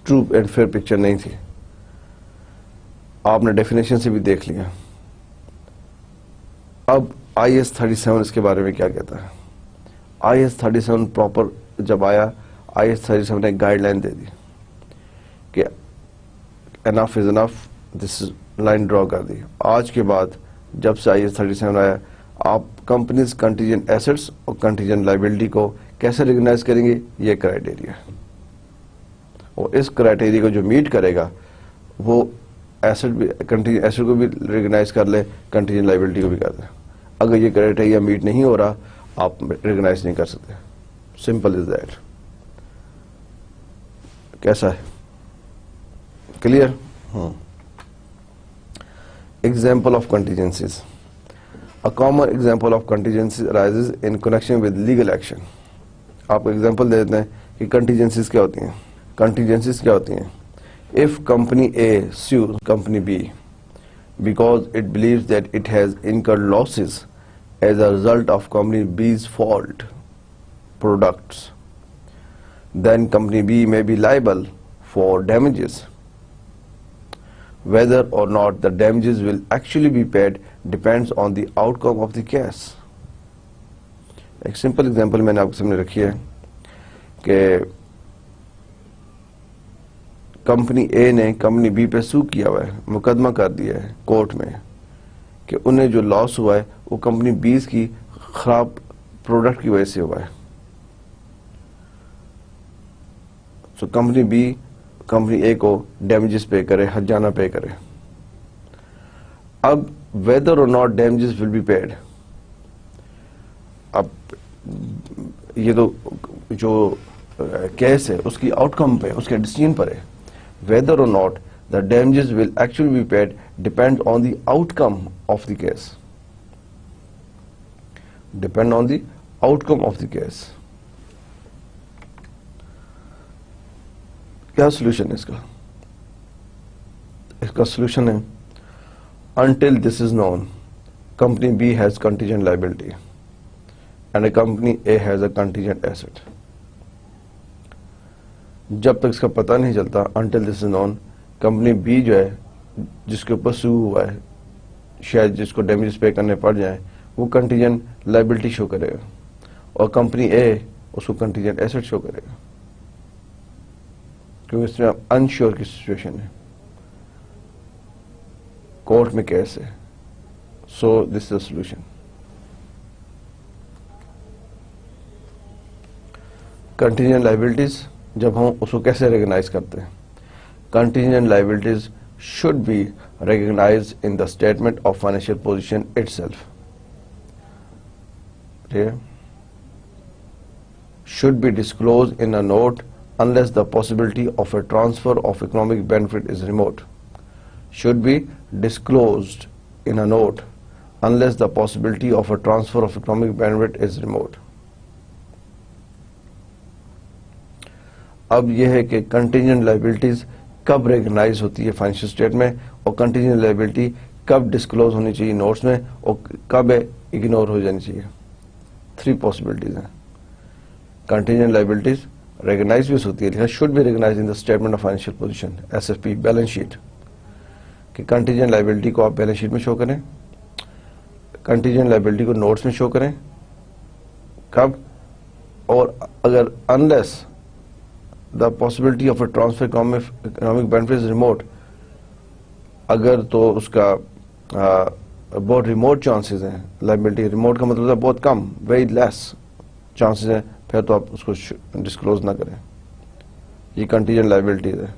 ٹرو اینڈ فیئر پکچر نہیں تھی. آپ نے ڈیفینیشن سے بھی دیکھ لیا. اب آئی ایس 37 اس کے بارے میں کیا کہتا ہے؟ آئی ایس 37 پراپر جب آیا, آئی ایس 37 نے گائیڈ لائن دے دی کہ انف از انف, دس لائن ڈرا کر دی. آج کے بعد جب سے آئی ایس 37 آیا, آپ کمپنیز کنٹیجنٹ ایسٹس اور کنٹیجنٹ لائبلٹی کو کیسے ریکگنائز کریں گے؟ یہ کرائٹیریا ہے, اور اس کرائٹیریا کو جو میٹ کرے گا وہ کنٹیجنٹ ایسٹ کو بھی ریکگنائز کر لے, کنٹیجنٹ لائبلٹی کو بھی کر دیں. اگر یہ کرائٹیریا میٹ نہیں ہو رہا, آپ ریکگنائز نہیں کر سکتے. Simple is that. کیسا ہے؟ Clear? Example of contingencies. A common example of contingencies arises in connection with legal action. آپ کو ایگزامپل دے دیتے ہیں کہ کنٹیجنسیز کیا ہوتی ہیں. کنٹیجنسیز کیا ہوتی ہیں؟ If company A sues company B because it believes that it has incurred losses as a result of company B's fault products, then company B may be liable for damages. Whether or not the damages will actually be paid depends on the outcome of the case. ایک simple example میں نے آپ کے سامنے رکھی ہے کہ company A نے کمپنی بی پہ سو کیا ہوا ہے, مقدمہ کر دیا ہے کورٹ میں کہ انہیں جو لاس ہوا ہے وہ کمپنی بیز کی خراب پروڈکٹ کی وجہ سے ہوا ہے. So company B company A کو ڈیمیجز پے کرے, حرجانہ پے کرے. اب whether or not damages will be paid, اب یہ تو جو کیس ہے اس کی آؤٹ کم پہ, اس کے ڈیسیژن پر ہے. whether or not the damages will actually be paid depend on the outcome of the case. Depend on the outcome of the case. کیا سولوشن ہے اس کا؟ اس کا سولوشن ہے until this is known, company B has contingent liability and a company A has a contingent asset. جب تک اس کا پتہ نہیں چلتا, until this is known, company B جو ہے جس کے اوپر سو ہوا ہے, شاید جس کو ڈیمیجز پے کرنے پڑ جائیں, وہ کنٹینجنٹ لائبلٹی شو کرے گا, اور کمپنی اے اس کو کنٹینجنٹ ایسٹ شو کرے گا, کیونکہ اس میں انشور کی سچویشن ہے, کورٹ میں کیس ہے. So this is the solution. Contingent liabilities جب ہم اس کو کیسے ریکگنائز کرتے ہیں؟ Contingent liabilities should be recognized in the statement of financial position itself. Should be disclosed in a note unless the possibility of a transfer of economic benefit is remote. Should be disclosed in a note unless the possibility of a transfer of economic benefit is remote. اب یہ ہے کہ contingent liabilities کب recognise ہوتی ہے financial state میں، اور contingent liability کب ڈسکلوز ہونی چاہیے نوٹس میں، اور کب اگنور ہو جانی چاہیے. 3 پاسبلٹیز ہیں. کنٹینجنٹ لائبلٹیز ریکگنائز بھی ہوتی ہے، should be recognize in the statement of financial position, S F P, balance sheet, کہ کنٹینجنٹ لائبلٹی کو آپ بیلنس شیٹ میں شو کریں، کنٹینجنٹ لائبلٹی کو نوٹس میں شو کریں. کب؟ اور اگر unless the possibility of a transfer economic benefit is remote، اگر تو اس کا بہت ریموٹ چانسز ہیں، لائبلٹی ریموٹ کا مطلب ہے بہت کم، ویری لیس چانسز ہیں، پھر تو آپ اس کو ڈسکلوز نہ کریں. یہ کنٹینجنٹ لائبلٹیز ہے.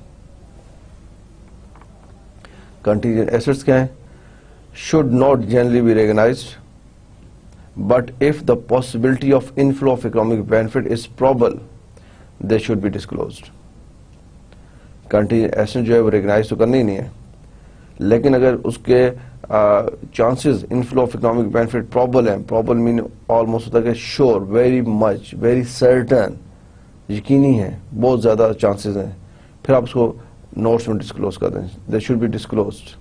کنٹینجنٹ ایسٹس کیا ہیں؟ should not generally be recognized but if the possibility of inflow of economic benefit is probable they should be disclosed. Contingent asset جو ہے وہ ریکگنائز تو کرنی ہی نہیں ہے، لیکن اگر اس کے chances inflow of economic benefit probable ہیں، پرابل مین آلموسٹ ہوتا ہے کہ sure, very much, very certain, یقینی ہے، بہت زیادہ چانسز ہیں، پھر آپ اس کو نوٹس میں ڈسکلوز کر دیں. دے شوڈ بی ڈسکلوزڈ،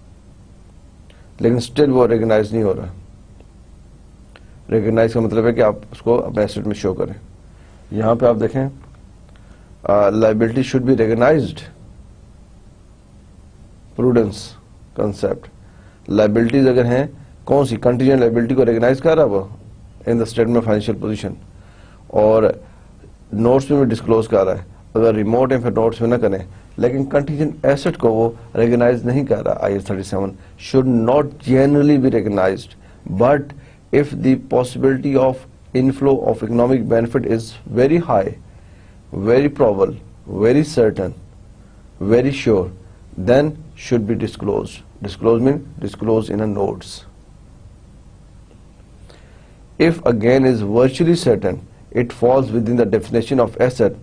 لیکن اسٹل وہ ریکگنائز نہیں ہو رہا. ریکگنائز کا مطلب ہے کہ آپ اس کو اپنے ایسٹ میں شو کریں. یہاں پہ آپ دیکھیں liability should be recognized. prudence concept. liabilities اگر ہیں کون سی؟ contingent liability کو recognize کر رہا وہ in the statement of financial position، اور notes میں بھی disclose کر رہا ہے. اگر remote ہیں پھر notes میں نہ کریں، لیکن contingent asset کو وہ recognize نہیں کر رہا. IAS 37 should not generally be recognized but if the possibility of inflow of economic benefit is very high, very probable, very certain, very sure, then should be disclosed. Disclose means disclose in a notes. If a gain is virtually certain, it falls within the definition of asset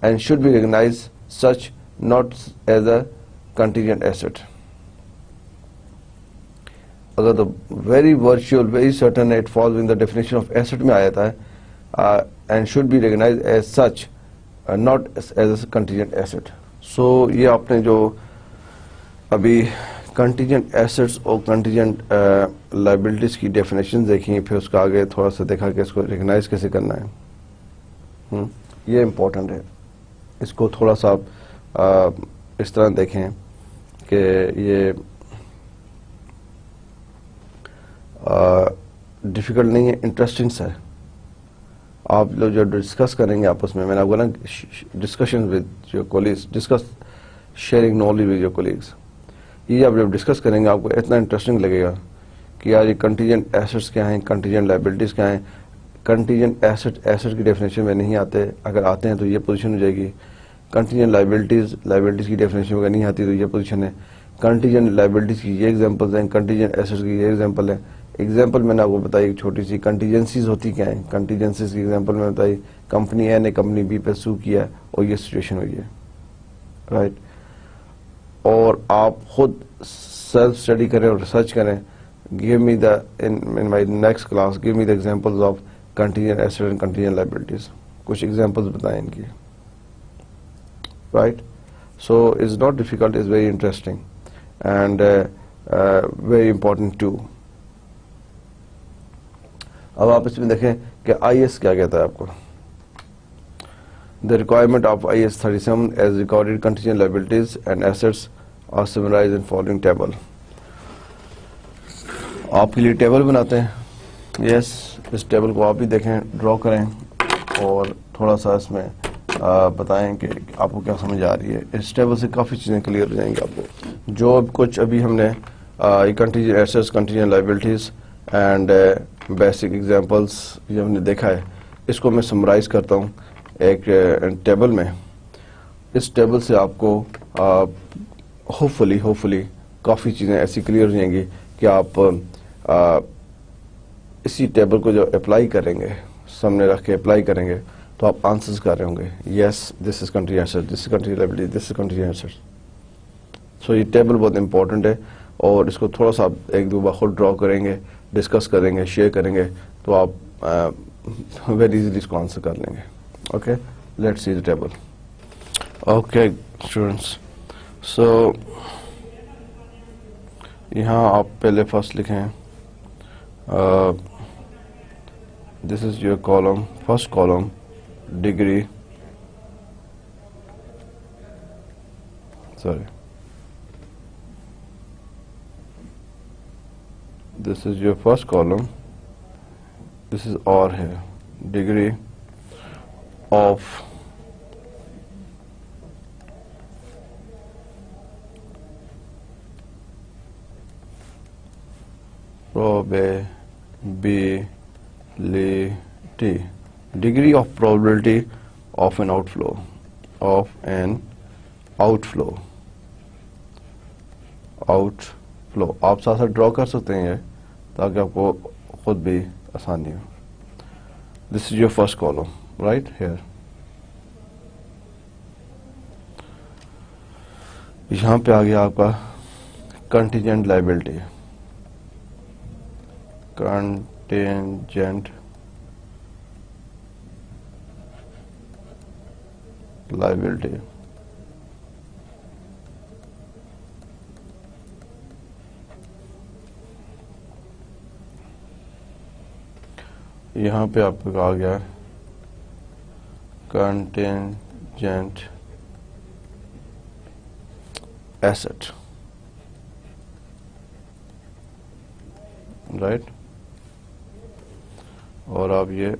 and should be recognized such not as a contingent asset. اگر تو very virtual, very certain it falls within the definition of asset میں آیا تھا and should be recognized as such, not as a contingent asset. So یہ آپ نے جو ابھی contingent assets اور contingent liabilities کی definitions دیکھی، پھر اس کا آگے تھوڑا سا دیکھا کہ اس کو recognize کیسے کرنا ہے. یہ important ہے، اس کو تھوڑا سا آپ اس طرح دیکھیں کہ یہ difficult نہیں ہے، interesting سا ہے. آپ لوگ جو ڈسکس کریں گے آپس میں نے آپ کو نا discussion with your colleagues, discuss sharing knowledge with your colleagues, یہ آپ جب ڈسکس کریں گے آپ کو اتنا انٹرسٹنگ لگے گا کہ یار یہ کنٹینجنٹ ایسٹس کیا ہیں، کنٹینجنٹ لائبلٹیز کیا ہیں. کنٹینجنٹ ایسٹ کی ڈیفینیشن میں نہیں آتے، اگر آتے ہیں تو یہ پوزیشن ہو جائے گی. کنٹینجنٹ لائبلٹیز کی ڈیفینیشن اگر نہیں آتی تو یہ پوزیشن ہے. کنٹینجنٹ لائبلٹیز کی یہ ایگزامپلز ہیں، کنٹینجنٹ ایسٹس کی یہ ایگزامپل ہے. ایگزامپل میں نے آپ کو بتائی ایک چھوٹی سی، کنٹیجنسیز ہوتی کیا ہیں. کنٹیجنسیز کی ایگزامپل میں بتائی کمپنی اے نے کمپنی بی پہ سو کیا اور یہ سچویشن ہوئی ہے، رائٹ. اور آپ خود سیلف اسٹڈی کریں اور ریسرچ کریں. Give me the in my next class give me the examples of contingent asset and contingent liabilities. کچھ ایگزامپلز بتائیں ان کی، right. So it's not difficult, it's very interesting and very important too. اب آپ اس میں دیکھیں کہ آئی ایس کیا کہتا ہے آپ کو. The requirement of IAS 37 as recorded contingent liabilities and assets are summarized in following table. آپ کے لیے ٹیبل بناتے ہیں. یس، اس ٹیبل کو آپ بھی دیکھیں، ڈرا کریں اور تھوڑا سا اس میں بتائیں کہ آپ کو کیا سمجھ آ رہی ہے. اس ٹیبل سے کافی چیزیں کلیئر ہو جائیں گی آپ کو. جو کچھ ابھی ہم نے contingent assets, contingent liabilities and basic examples یہ ہم نے دیکھا ہے، اس کو میں سمرائز کرتا ہوں ایک ٹیبل میں. اس ٹیبل سے آپ کو ہوپفلی کافی چیزیں ایسی کلیئر ہو جائیں گی کہ آپ اسی ٹیبل کو جو اپلائی کریں گے, سامنے رکھ کے اپلائی کریں گے, تو آپ آنسرز کر رہے ہوں گے. یس دس از کنٹری آنسر, دس از کنٹری لائبلٹی, دس از کنٹری آنسر. سو یہ ٹیبل بہت امپورٹنٹ ہے, اور اس کو تھوڑا سا آپ ایک دو بار خود ڈرا کریں گے, ڈسکس کریں گے, شیئر کریں گے, تو آپ ویری ایزیلی اس کو آنسر کر لیں گے. Okay, let's see the table. Okay students, so یہاں آپ پہلے فرسٹ لکھیں, this is your column, first column degree, sorry, this is your first column, this is or here, degree of probability, degree of probability of an outflow, outflow. آپ ساتھ ساتھ ڈرا کر سکتے ہیں تاکہ آپ کو خود بھی آسانی ہو. This is your first column right here. یہاں پہ آ گیا آپ کا کنٹینجنٹ لائبلٹی, کنٹینجنٹ لائبلٹی. یہاں پہ آپ کو کہا گیا کنٹینجنٹ ایسٹ, رائٹ, اور آپ یہ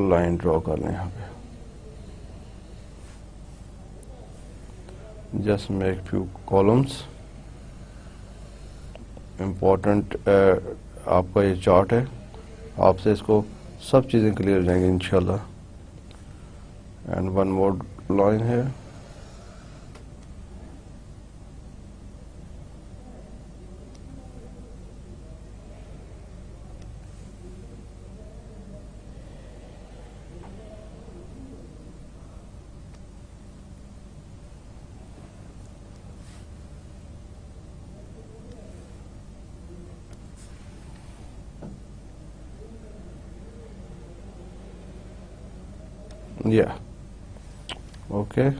لائن ڈرا کر لیں یہاں پہ. Just make few columns. Important آپ کا یہ چارٹ ہے, آپ سے اس کو سب چیزیں کلیئر ہو جائیں گی انشاءاللہ. اینڈ ون مور لائن ہے, yeah, okay.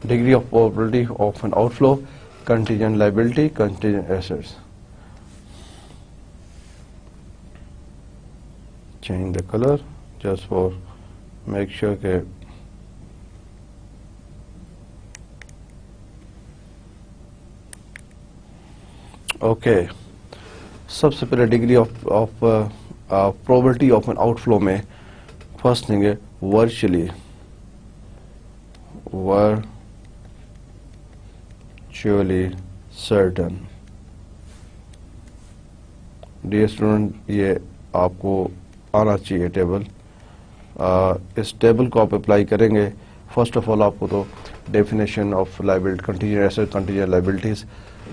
Degree of probability of an outflow, contingent liability, contingent assets. Change the color just for make sure that okay. سب سے پہلے degree of probability of an out flow میں first thing ہے virtually certain. Dear student, یہ آپ کو آنا چاہیے table. اس table کو آپ اپلائی کریں گے. فرسٹ آف آل آپ کو تو definition of liability, contingent asset, contingent liabilities,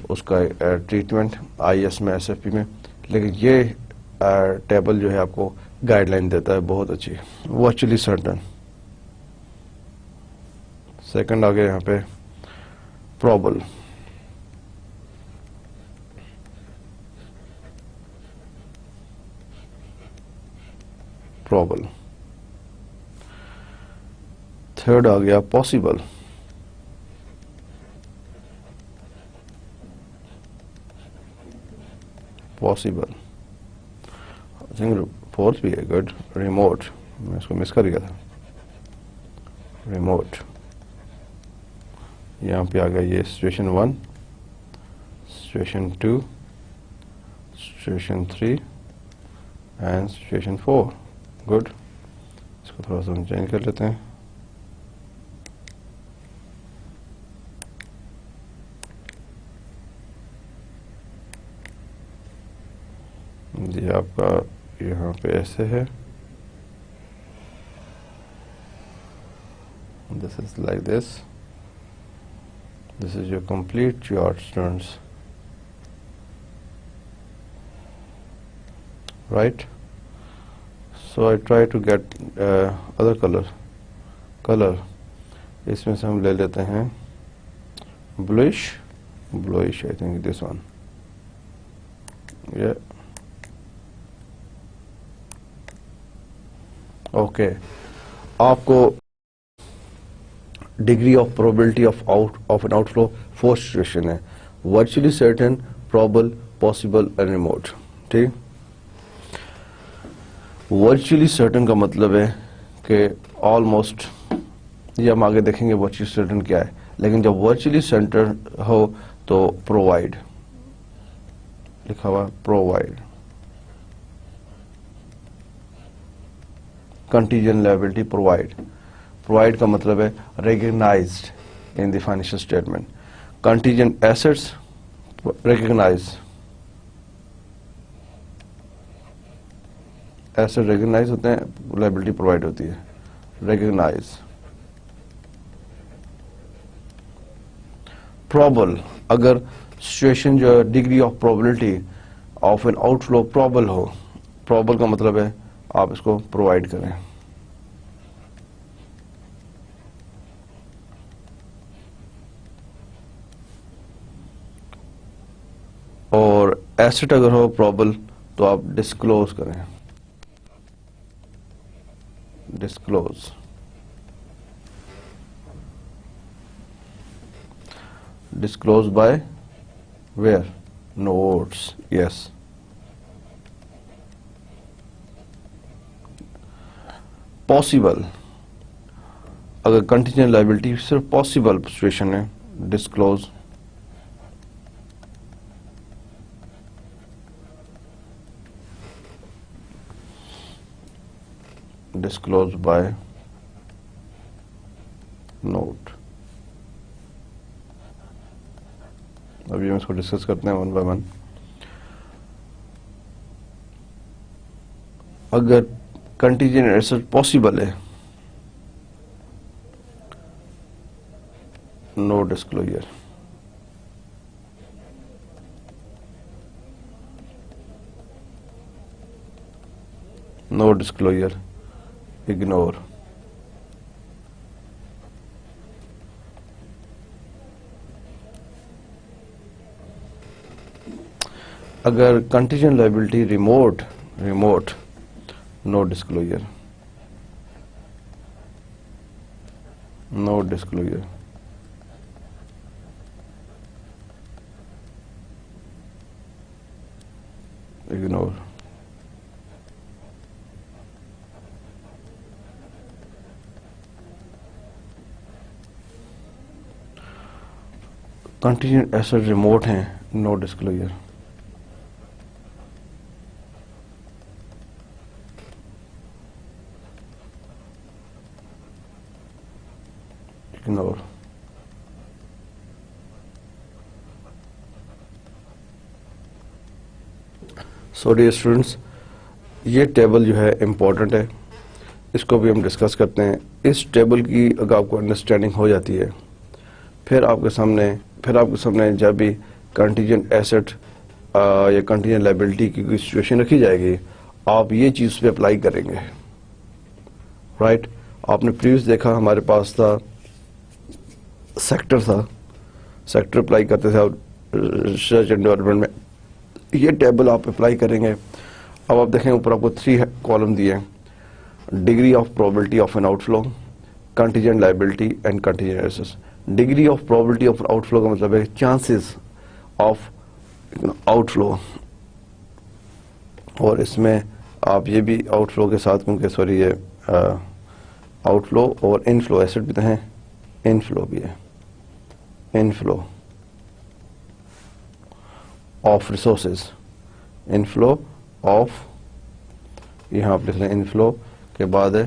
اس کا ٹریٹمنٹ آئی ایس میں, ایس ایف پی میں. لیکن یہ ٹیبل جو ہے آپ کو گائیڈ لائن دیتا ہے بہت اچھی. Virtually certain. سیکنڈ آ گیا یہاں پہ پرابل. تھرڈ آ گیا پاسبل. I think fourth بھی ہے گڈ, ریموٹ. میں اس کو مس کر گیا تھا. ریموٹ. یہاں پہ آ گیا یہ situation 1, situation 2, situation 3 and situation 4. Good. اس کو تھوڑا سا ہم چینج کر لیتے ہیں. آپ کا یہاں پہ ایسے ہے, this is like this, this is your complete chart students, right? So I try to get other color, اس میں سے ہم لے لیتے ہیں bluish, I think this one, yeah, okay. آپ کو degree of probability of an outflow 4 situation ہے, virtually certain, probable, possible and remote. ٹھیک, ورچولی سرٹن کا مطلب ہے کہ آلموسٹ, یہ ہم آگے دیکھیں گے ورچولی سرٹن کیا ہے, لیکن جب ورچولی سرٹن ہو تو پرووائڈ لکھا ہوا, پرووائڈ. کنٹینجنٹ لائبلٹی پرووائڈ کا مطلب ہے recognized in the financial statement. Contingent assets recognize, asset recognize ہوتے ہیں, لائبلٹی پرووائڈ ہوتی ہے, ریکگنائز. پرابل, اگر سچویشن جو degree of probability of an outflow probable ہو, پرابل کا مطلب ہے آپ اس کو پرووائڈ کریں. اور ایسٹ اگر ہو پرابل تو آپ ڈسکلوز کریں, disclose. Disclose by way, notes, yes. Possible, اگر کنٹینجنٹ لائبلٹی صرف پاسبل سچویشن ہے, ڈسکلوز. Disclose by note. ابھی ہم اس کو ڈسکس کرتے ہیں ون بائی ون. اگر کنٹینجنٹ ایسٹ پاسبل ہے, no disclosure. No disclosure, ignore. اگر contingent liability remote, no disclosure, no disclosure. Ignore. Contingent asset remote ہیں, no disclosure. Ignore. So dear students, یہ ٹیبل جو ہے امپورٹنٹ ہے, اس کو بھی ہم ڈسکس کرتے ہیں. اس ٹیبل کی اگر آپ کو انڈرسٹینڈنگ ہو جاتی ہے, پھر آپ کے سامنے جب بھی کنٹینجنٹ ایسٹ یا کنٹینجنٹ لائبلٹی کی کوئی سچویشن رکھی جائے گی, آپ یہ چیز پہ اپلائی کریں گے. رائٹ, آپ نے پریویس دیکھا ہمارے پاس تھا سیکٹر اپلائی کرتے تھے ریسرچ اینڈ ڈیولپمنٹ میں. یہ ٹیبل آپ اپلائی کریں گے. اب آپ دیکھیں اوپر آپ کو 3 کالم دیے ہیں, degree of probability of an outflow, contingent liability and contingent asset. Degree of probability of outflow کا مطلب ہے چانسز آف آؤٹ فلو, اور اس میں آپ یہ بھی آؤٹ فلو کے ساتھ, کیونکہ یہ آؤٹ فلو اور ان فلو ایسٹ بھی تو ہیں, ان فلو بھی ہے, in flow of resources, in flow of, یہاں آپ لکھ لیں ان فلو کے بعد ہے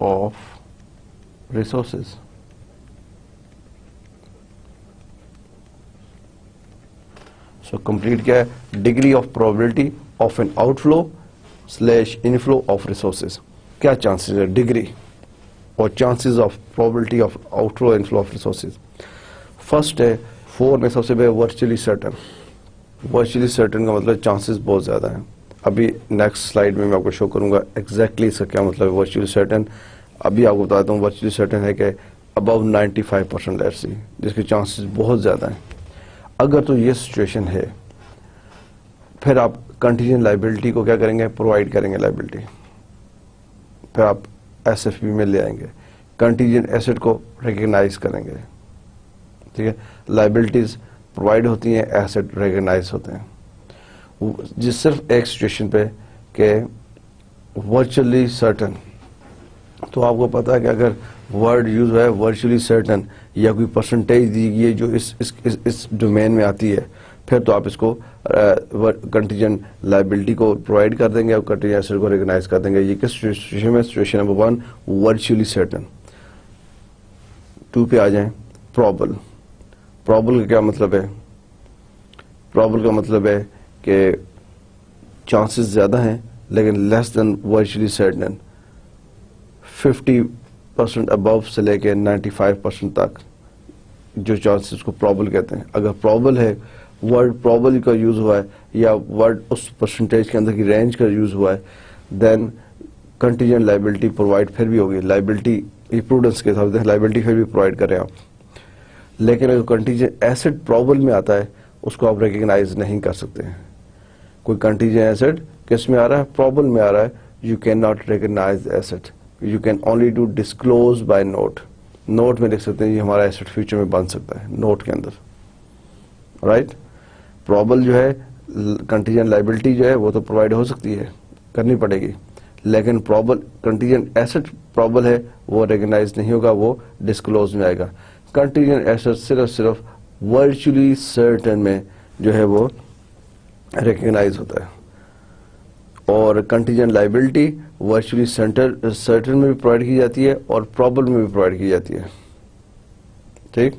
of resources. So so complete کیا ہے؟ Degree of probability of an out flow slash inflow of resources. کیا چانسز ہے؟ ڈگری اور chances of probability of out flow inflow of resources. First ہے 4 میں سب سے پہلے ورچولی سرٹن. ورچولی سرٹن کا مطلب چانسز بہت زیادہ ہیں. ابھی نیکسٹ سلائیڈ میں آپ کو شو کروں گا ایگزیکٹلی اس کا کیا مطلب ہے ورچولی سرٹن. ابھی آپ کو بتاتا ہوں ورچولی سرٹن ہے کہ ابو 95% لیٹس سی، جس کے چانسز بہت زیادہ ہیں. اگر تو یہ سچویشن ہے پھر آپ کنٹینجنٹ لائبلٹی کو کیا کریں گے؟ پرووائڈ کریں گے لائبلٹی. پھر آپ ایس ایف پی میں لے آئیں گے، کنٹینجنٹ ایسٹ کو ریکگنائز کریں گے. ٹھیک ہے، لائبلٹیز پرووائڈ ہوتی ہیں، ایسٹ ریکگنائز ہوتے ہیں. جس صرف ایک سچویشن پہ کہ ورچولی سرٹن، تو آپ کو پتا ہے کہ اگر ورڈ یوز ہوا ہے ورچولی سرٹن یا کوئی پرسنٹیج دی گئی ہے جو اس ڈومین میں آتی ہے، پھر تو آپ اس کو کنٹینجنٹ لائبلٹی کو پرووائڈ کر دیں گے اور کنٹینجنٹ ایسٹ کو ریکگنائز کر دیں گے. یہ کس سچویشن میں؟ Situation number 1 virtually certain. 2 پہ آ جائیں. پرابل. پرابل کا کیا مطلب ہے؟ پرابل کا مطلب ہے کہ چانسز زیادہ ہیں لیکن لیس دین ورچولی سرٹن. 50% ابو سے لے کے 95% تک جو چانسز کو پرابل کہتے ہیں. اگر پرابل ہے، ورڈ پرابل کا یوز ہوا ہے یا ورڈ اس پرسنٹیج کے اندر کی رینج کا یوز ہوا ہے، دین کنٹینجنٹ لائبلٹی پرووائڈ پھر بھی ہوگی. لائبلٹی یہ پروڈنس کے حساب سے لائبلٹی پھر بھی پرووائڈ کریں آپ. لیکن اگر کنٹینجنٹ ایسٹ پرابل میں آتا ہے اس کو آپ ریکگنائز نہیں کر سکتے. کوئی کنٹینجنٹ ایسٹ کس میں آ رہا ہے؟ پرابل میں آ رہا ہے. You can not recognize asset. You can only do disclose by note. Note میں لکھ سکتے ہیں یہ ہمارا ایسٹ فیوچر میں بن سکتا ہے، نوٹ کے اندر. رائٹ. پرابل جو ہے کنٹینجنٹ لائبلٹی جو ہے وہ تو پرووائڈ ہو سکتی ہے، کرنی پڑے گی، لیکن پرابل کنٹینجنٹ ایسٹ پرابل ہے وہ ریکگنائز نہیں ہوگا، وہ ڈسکلوز میں آئے گا. کنٹینجنٹ ایسٹ صرف ورچولی سرٹن میں جو ہے وہ ریکگنائز ہوتا ہے. اور کنٹینجنٹ لائبلٹی ورچولی سرٹن میں بھی پرووائڈ کی جاتی ہے اور پرابل میں بھی پرووائڈ کی جاتی ہے. ٹھیک.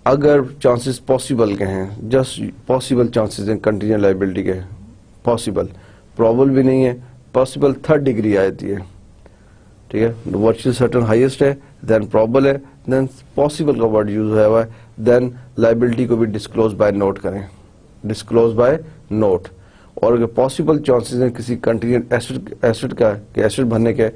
اگر چانسز پاسبل کے ہیں، جسٹ پاسبل چانسز ہیں کنٹینجنٹ لائبلٹی کے، پاسبل، پرابل بھی نہیں ہے، پاسبل 3rd ڈگری آتی ہے. ٹھیک ہے، ورچولی سرٹن ہائیسٹ ہے، دین پرابل ہے، دین پاسبل کا ورڈ یوز ہوا ہے، دین لائبلٹی کو بھی ڈسکلوز بائی نوٹ کریں. Disclose by note. اور اگر پاسبل چانسز ہیں کسی کنٹینجنٹ ایسٹ کا کہ ایسٹ بھرنے کے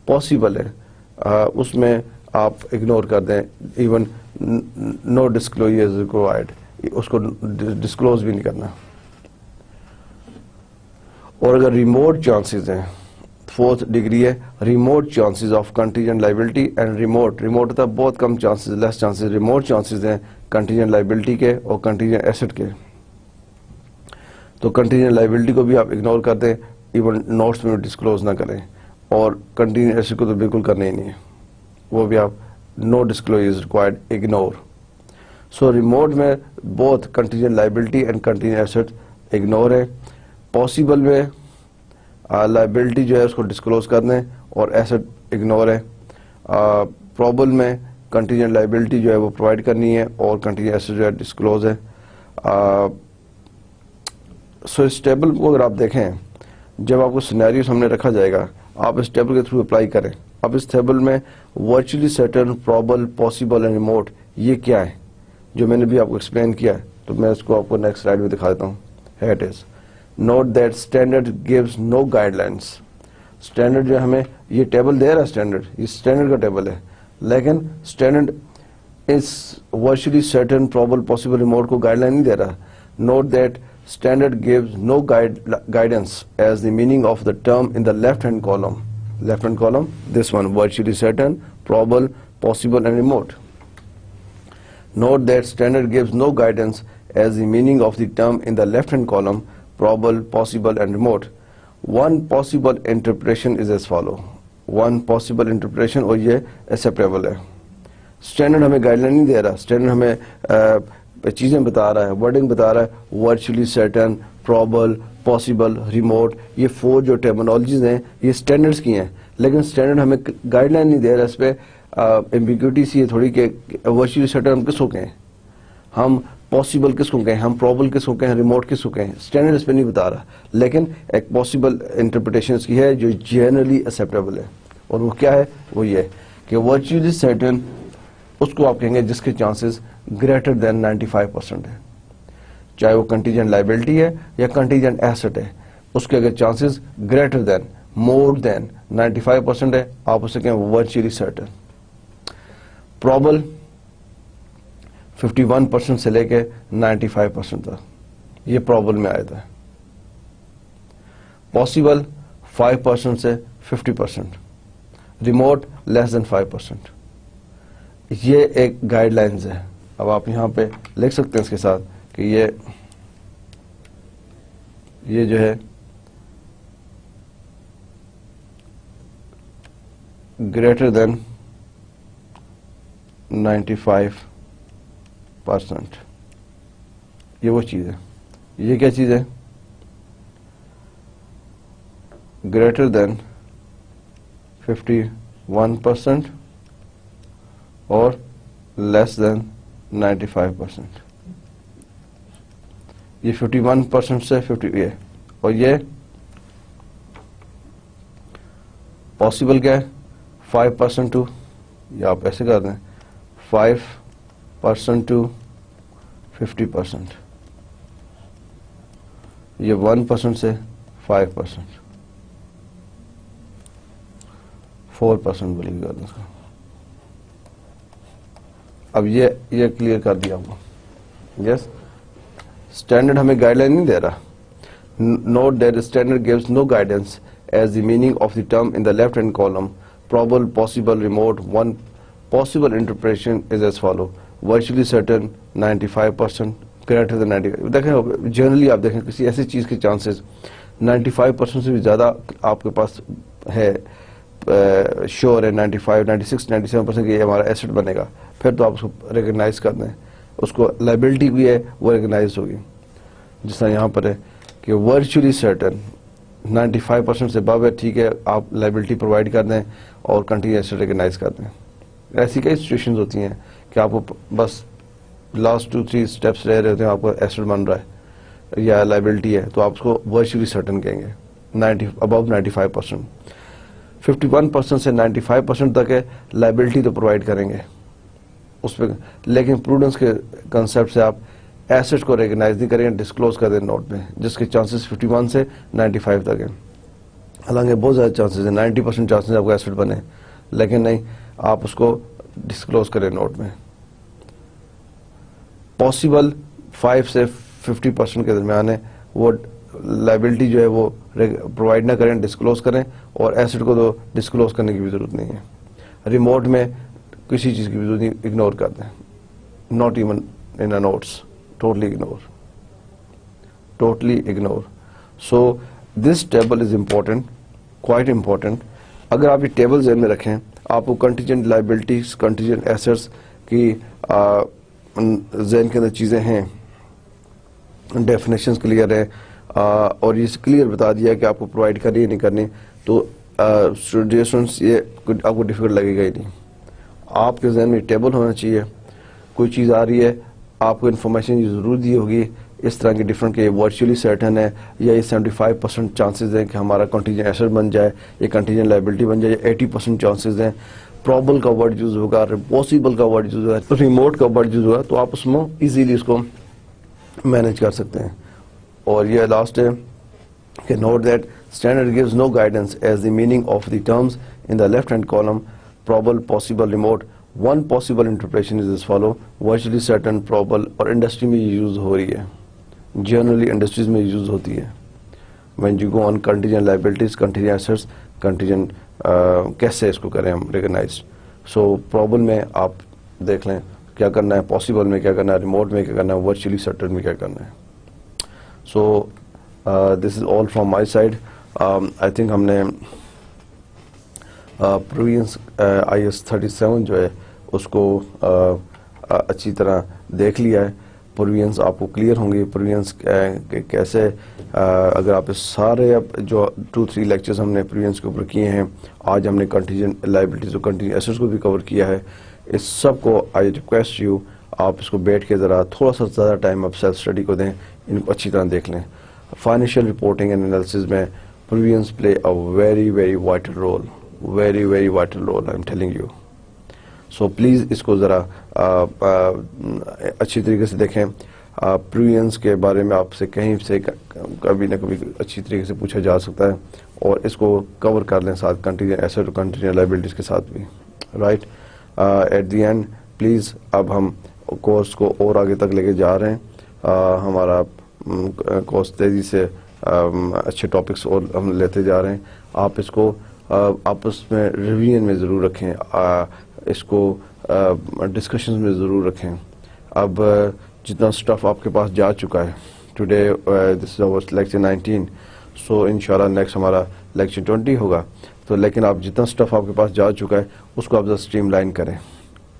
پاسبل ہے، اس میں آپ اگنور کر دیں. Even no disclose is required, اس کو ڈسکلوز بھی نہیں کرنا. اور اگر ریموٹ چانسز ہیں، 4th ڈگری ہے remote chances of contingent liability. And remote ہوتا ہے بہت کم چانسز، لیس چانسز. ریموٹ چانسز ہیں کنٹینجنٹ لائبلٹی کے اور کنٹینجنٹ ایسٹ کے. تو کنٹینجنٹ لائبلٹی کو بھی آپ اگنور کر دیں، ایون نوٹس میں ڈسکلوز نہ کریں. اور کنٹینجنٹ ایسٹ کو تو بالکل کرنا ہی نہیں ہے، وہ بھی آپ no disclose is required, ignore. So remote میں بہت contingent liability and contingent asset ignore ہے. پاسبل میں لائبلٹی جو ہے اس کو ڈسکلوز کر دیں اور ایسٹ اگنور ہے. پرابل میں کنٹینجنٹ لائبلٹی جو ہے وہ پرووائڈ کرنی ہے اور کنٹینجنٹ ایسٹ جو ہے ڈسکلوز ہے. سو اس ٹیبل کو اگر آپ دیکھیں، جب آپ کو سینیریو سامنے رکھا جائے گا آپ اس ٹیبل کے تھرو اپلائی کریں. اب اس ٹیبل میں virtually certain, probable, possible and remote یہ کیا ہے جو میں نے بھی آپ کو ایکسپلین کیا ہے. تو میں اس کو آپ کو نیکسٹ سلائیڈ میں دکھا دیتا ہوں. Here it is. Note that standard gives no guidelines. Standard جو ہمیں یہ ٹیبل دے رہا ہے، اسٹینڈرڈ یہ اسٹینڈرڈ کا ٹیبل ہے، لیکن اسٹینڈرڈ اس virtually certain, probable, possible, remote کو گائیڈ لائن نہیں دے رہا. Note that standard gives no guidance as the meaning of the term in the left hand column, this one, virtually certain, probable, possible and remote. Note that standard gives no guidance as the meaning of the term in the left hand column, probable, possible and remote. One possible interpretation is as follow. One possible interpretation اور یہ acceptable ہے. Standard ہمیں guideline نہیں دے رہا، standard ہمیں چیزیں بتا رہا ہے، ورڈنگ بتا رہا ہے. Virtually certain, probable, possible, remote, یہ 4 جو ٹرمینالوجیز ہیں یہ اسٹینڈرڈس کی ہیں، لیکن اسٹینڈرڈ ہمیں گائیڈ لائن نہیں دے رہا. اس پہ ایمبیگوٹی سی ہے تھوڑی کہ ورچولی سرٹن ہم کس کو کہیں، ہم پاسبل کس کو کہیں ہم, پرابل کس کو کہیں, ریموٹ کس کو کہیں, اسٹینڈرڈ اس پہ نہیں بتا رہا, لیکن ایک پاسبل انٹرپریٹیشن اس کی ہے جو جنرلی ایکسیپٹیبل ہے, اور وہ کیا ہے, وہ یہ کہ ورچولی سرٹن اس کو آپ کہیں گے جس کے چانسز گریٹر دین 95% ہے, چاہے وہ کنٹیجنٹ لائبلٹی ہے یا کنٹیجنٹ ایسٹ ہے, اس کے اگر چانسز گریٹر دین مور دین 95% ہے, آپ اسے کہیں ورچولی سرٹن. پرابل 51% سے لے کے 95% تک, یہ پرابل میں آیا تھا. پاسبل 5% سے 50%, ریموٹ لیس دین 5%. یہ ایک گائیڈ لائنز ہے. اب آپ یہاں پہ لکھ سکتے ہیں اس کے ساتھ کہ یہ جو ہے گریٹر دین 95%, یہ وہ چیز ہے. یہ کیا چیز ہے؟ گریٹر دین 51% اور لیس دین 95%. یہ 51% سے 50 یہ, اور یہ پاسبل کیا ہے 5% ٹو, یا آپ ایسے کر دیں 5% ٹو 50%, یہ 1% سے 5%, 4% بلیو کر دیں اس کو. اب یہ کلیئر کر دیا آپ کو. یس, اسٹینڈرڈ ہمیں گائیڈ لائن نہیں دے رہا. Note that standard gives no guidance as the meaning of the term in the left hand column. Probable, possible, remote. One possible interpretation is as follow: virtually certain 95%, greater than 95. دیکھیں generally آپ دیکھیں کسی ایسی چیز کے chances 95% سے بھی زیادہ آپ کے پاس ہے, شیور ہے 95, 96, 97% کہ یہ ہمارا ایسٹ بنے گا, پھر تو آپ اس کو ریکگنائز کر دیں, اس کو لائبلٹی بھی ہے وہ ریکگنائز ہوگی. جس طرح یہاں پر ہے کہ ورچولی سرٹن 95% سے ابو ہے, ٹھیک ہے, آپ لائبلٹی پرووائڈ کر دیں اور کنٹینیوس ریکگنائز کر دیں. ایسی کئی سچویشنز ہوتی ہیں کہ آپ کو بس لاسٹ 2-3 اسٹیپس رہ رہے ہوتے ہیں, آپ کو ایسٹ بن رہا ہے یا لائبلٹی ہے, تو آپ اس کو ورچولی سرٹن کہیں گے ابو 95%. 51% سے 95% تک ہے, لائبلٹی تو پرووائڈ کریں گے اس پہ, لیکن پروڈنس کے کنسیپٹ سے آپ ایسٹ کو ریکگنائز نہیں کریں گے, ڈسکلوز کر دیں نوٹ میں, جس کے چانسز 51 سے 95 تک ہیں. حالانکہ بہت زیادہ چانسز ہیں, 90% چانسز آپ کو ایسٹ بنے, لیکن نہیں, آپ اس کو ڈسکلوز کریں نوٹ میں. پاسبل 5 سے 50% کے درمیان ہے, وہ لائبلٹی جو ہے وہ پرووائڈ نہ کریں, ڈسکلوز کریں, اور ایسٹ کو تو ڈسکلوز کرنے کی بھی ضرورت نہیں ہے. ریموٹ میں کسی چیز کی بھی ضرورت نہیں, اگنور کر دیں, not even in a notes, totally ignore. So this table is important, quite important. اگر آپ یہ ٹیبل ذہن میں رکھیں, آپ کو کنٹیجنٹ لائبلٹیز, کنٹیجنٹ ایسٹس کی ذہن کے اندر چیزیں ہیں, ڈیفینیشنز کلیئر ہیں, اور یہ کلیئر بتا دیا کہ آپ کو پرووائڈ کرنی ہے نہیں کرنی, تو اسٹوڈنٹس یہ آپ کو ڈیفیکلٹ لگے گا ہی نہیں. آپ کے ذہن میں ٹیبل ہونا چاہیے, کوئی چیز آ رہی ہے آپ کو انفارمیشن ضرور دی ہوگی اس طرح کی ڈفرنٹ کہ یہ ورچولی سرٹن ہے, یا یہ 75% چانسز ہیں کہ ہمارا کنٹیجنٹ ایسٹ بن جائے, یہ کنٹیجنٹ لائبلٹی بن جائے, 80% چانسز ہیں. پرابل کا ورڈ یوز ہوگا, پاسبل کا ورڈ یوز ہوگا, ریموٹ کا ورڈ یوز ہوگا, تو آپ اس میں ایزیلی اس کو مینیج کر سکتے ہیں. اور یہ لاسٹ ہے کہ note that standard gives no guidance as the meaning of the terms in the left hand column: probable, possible, remote. One possible interpretation is as follow: virtually certain, probable. اور industry میں یہ use ہو رہی ہے, generally industries میں use ہوتی ہے. when you go on contingent liabilities, contingent assets, contingent کیسے اس کو کریں ہم ریکگنائز. سو probable میں آپ دیکھ لیں کیا کرنا ہے, پاسبل میں کیا کرنا ہے, ریموٹ میں کیا کرنا ہے, ورچولی سرٹن میں کیا کرنا ہے. So this is all from my side. I think ہم نے پرووینس IS 37 جو ہے اس کو اچھی طرح دیکھ لیا ہے. پرووینس آپ کو کلیئر ہوں گی, پرووینس کیسے, اگر آپ سارے اب جو 2-3 لیکچرز ہم نے پرووینس کے اوپر کیے ہیں, آج ہم نے کنٹینجنٹ لائبلٹیز اور کنٹینجنٹ ایسٹس کو بھی کور کیا ہے, اس سب کو آئی ریکویسٹ یو آپ اس کو بیٹھ کے ذرا تھوڑا سا زیادہ ٹائم آپ سیلف اسٹڈی کو دیں, ان کو اچھی طرح دیکھ لیں. فائنینشیل رپورٹنگ اینڈ انالیسس میں provisions play a very very vital role, very very vital role, I'm telling you. So please اس کو ذرا اچھی طریقے سے دیکھیں. پرووینس کے بارے میں آپ سے کہیں سے کبھی نہ کبھی اچھی طریقے سے پوچھا جا سکتا ہے, اور اس کو کور کر لیں ساتھ کنٹینجنٹ ایسٹ اور کنٹینجنٹ لائبلٹیز کے ساتھ بھی, right. At the end please اب ہم کورس کو اور آگے تک لے کے جا رہے ہیں. ہمارا کورس تیزی سے اچھے ٹاپکس اور ہم لیتے جا رہے ہیں. آپ اس کو آپس میں ریویژن میں ضرور رکھیں, اس کو ڈسکشنز میں ضرور رکھیں. اب جتنا سٹف آپ کے پاس جا چکا ہے, today this is our lecture 19, سو انشاءاللہ نیکسٹ ہمارا لیکچر 20 ہوگا. تو لیکن آپ جتنا سٹف آپ کے پاس جا چکا ہے اس کو آپ ذرا اسٹریم لائن کریں,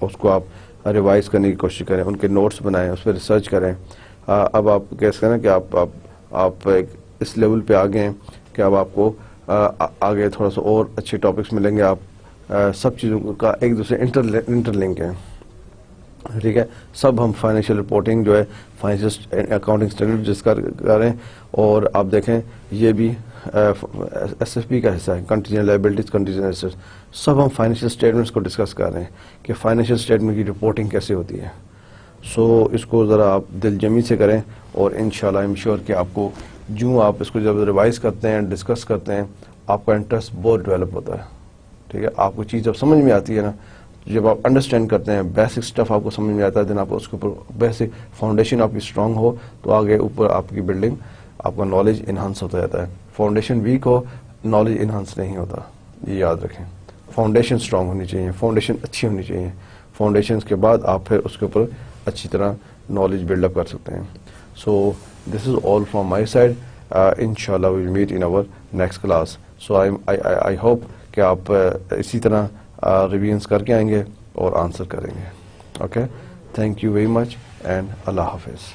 اس کو آپ ریوائز کرنے کی کوشش کریں, ان کے نوٹس بنائیں, اس پہ ریسرچ کریں. اب آپ کیسے کریں کہ آپ اس لیول پہ آگے ہیں کہ اب آپ کو آگے تھوڑا سا اور اچھے ٹاپکس ملیں گے. آپ سب چیزوں کا ایک دوسرے انٹر لنک ہے, ٹھیک ہے. سب ہم فائنینشیل رپورٹنگ جو ہے فائنینشیل اکاؤنٹنگ اسٹینڈرڈ ڈسکس کر رہے ہیں, اور آپ دیکھیں یہ بھی ایس ایف پی کا حصہ ہے, کنٹینجنٹ لائبلٹیز, کنٹینجنٹ ایسٹس. سب ہم فائنینشیل اسٹیٹمنٹس کو ڈسکس کر رہے ہیں کہ فائنینشیل اسٹیٹمنٹ کی رپورٹنگ کیسے ہوتی ہے. سو اس کو ذرا آپ دل جمی سے کریں, اور انشاءاللہ ایم شیور کہ آپ کو جو آپ اس کو جب ریوائز کرتے ہیں, ڈسکس کرتے ہیں, آپ کا انٹرسٹ بہت ڈیولپ ہوتا ہے, ٹھیک ہے. آپ کو چیز جب سمجھ میں آتی ہے نا, جب آپ انڈرسٹینڈ کرتے ہیں, بیسک اسٹف آپ کو سمجھ میں آتا ہے, دین آپ اس کے اوپر بیسک فاؤنڈیشن آپ کی اسٹرانگ ہو تو آگے اوپر آپ کی بلڈنگ, آپ کا نالج انہانس ہوتا جاتا ہے. فاؤنڈیشن ویک ہو, نالج انہانس نہیں ہوتا, یہ یاد رکھیں. فاؤنڈیشن اسٹرانگ ہونی چاہیے, فاؤنڈیشن اچھی ہونی چاہیے. فاؤنڈیشنز کے بعد آپ پھر اس کے اوپر اچھی طرح نالج بلڈ اپ کر سکتے ہیں. So this is all from my side. انشاءاللہ we will meet in our next class. So I hope کہ آپ اسی طرح ریویژنس کر کے آئیں گے اور آنسر کریں گے. Okay, thank you very much and اللہ حافظ.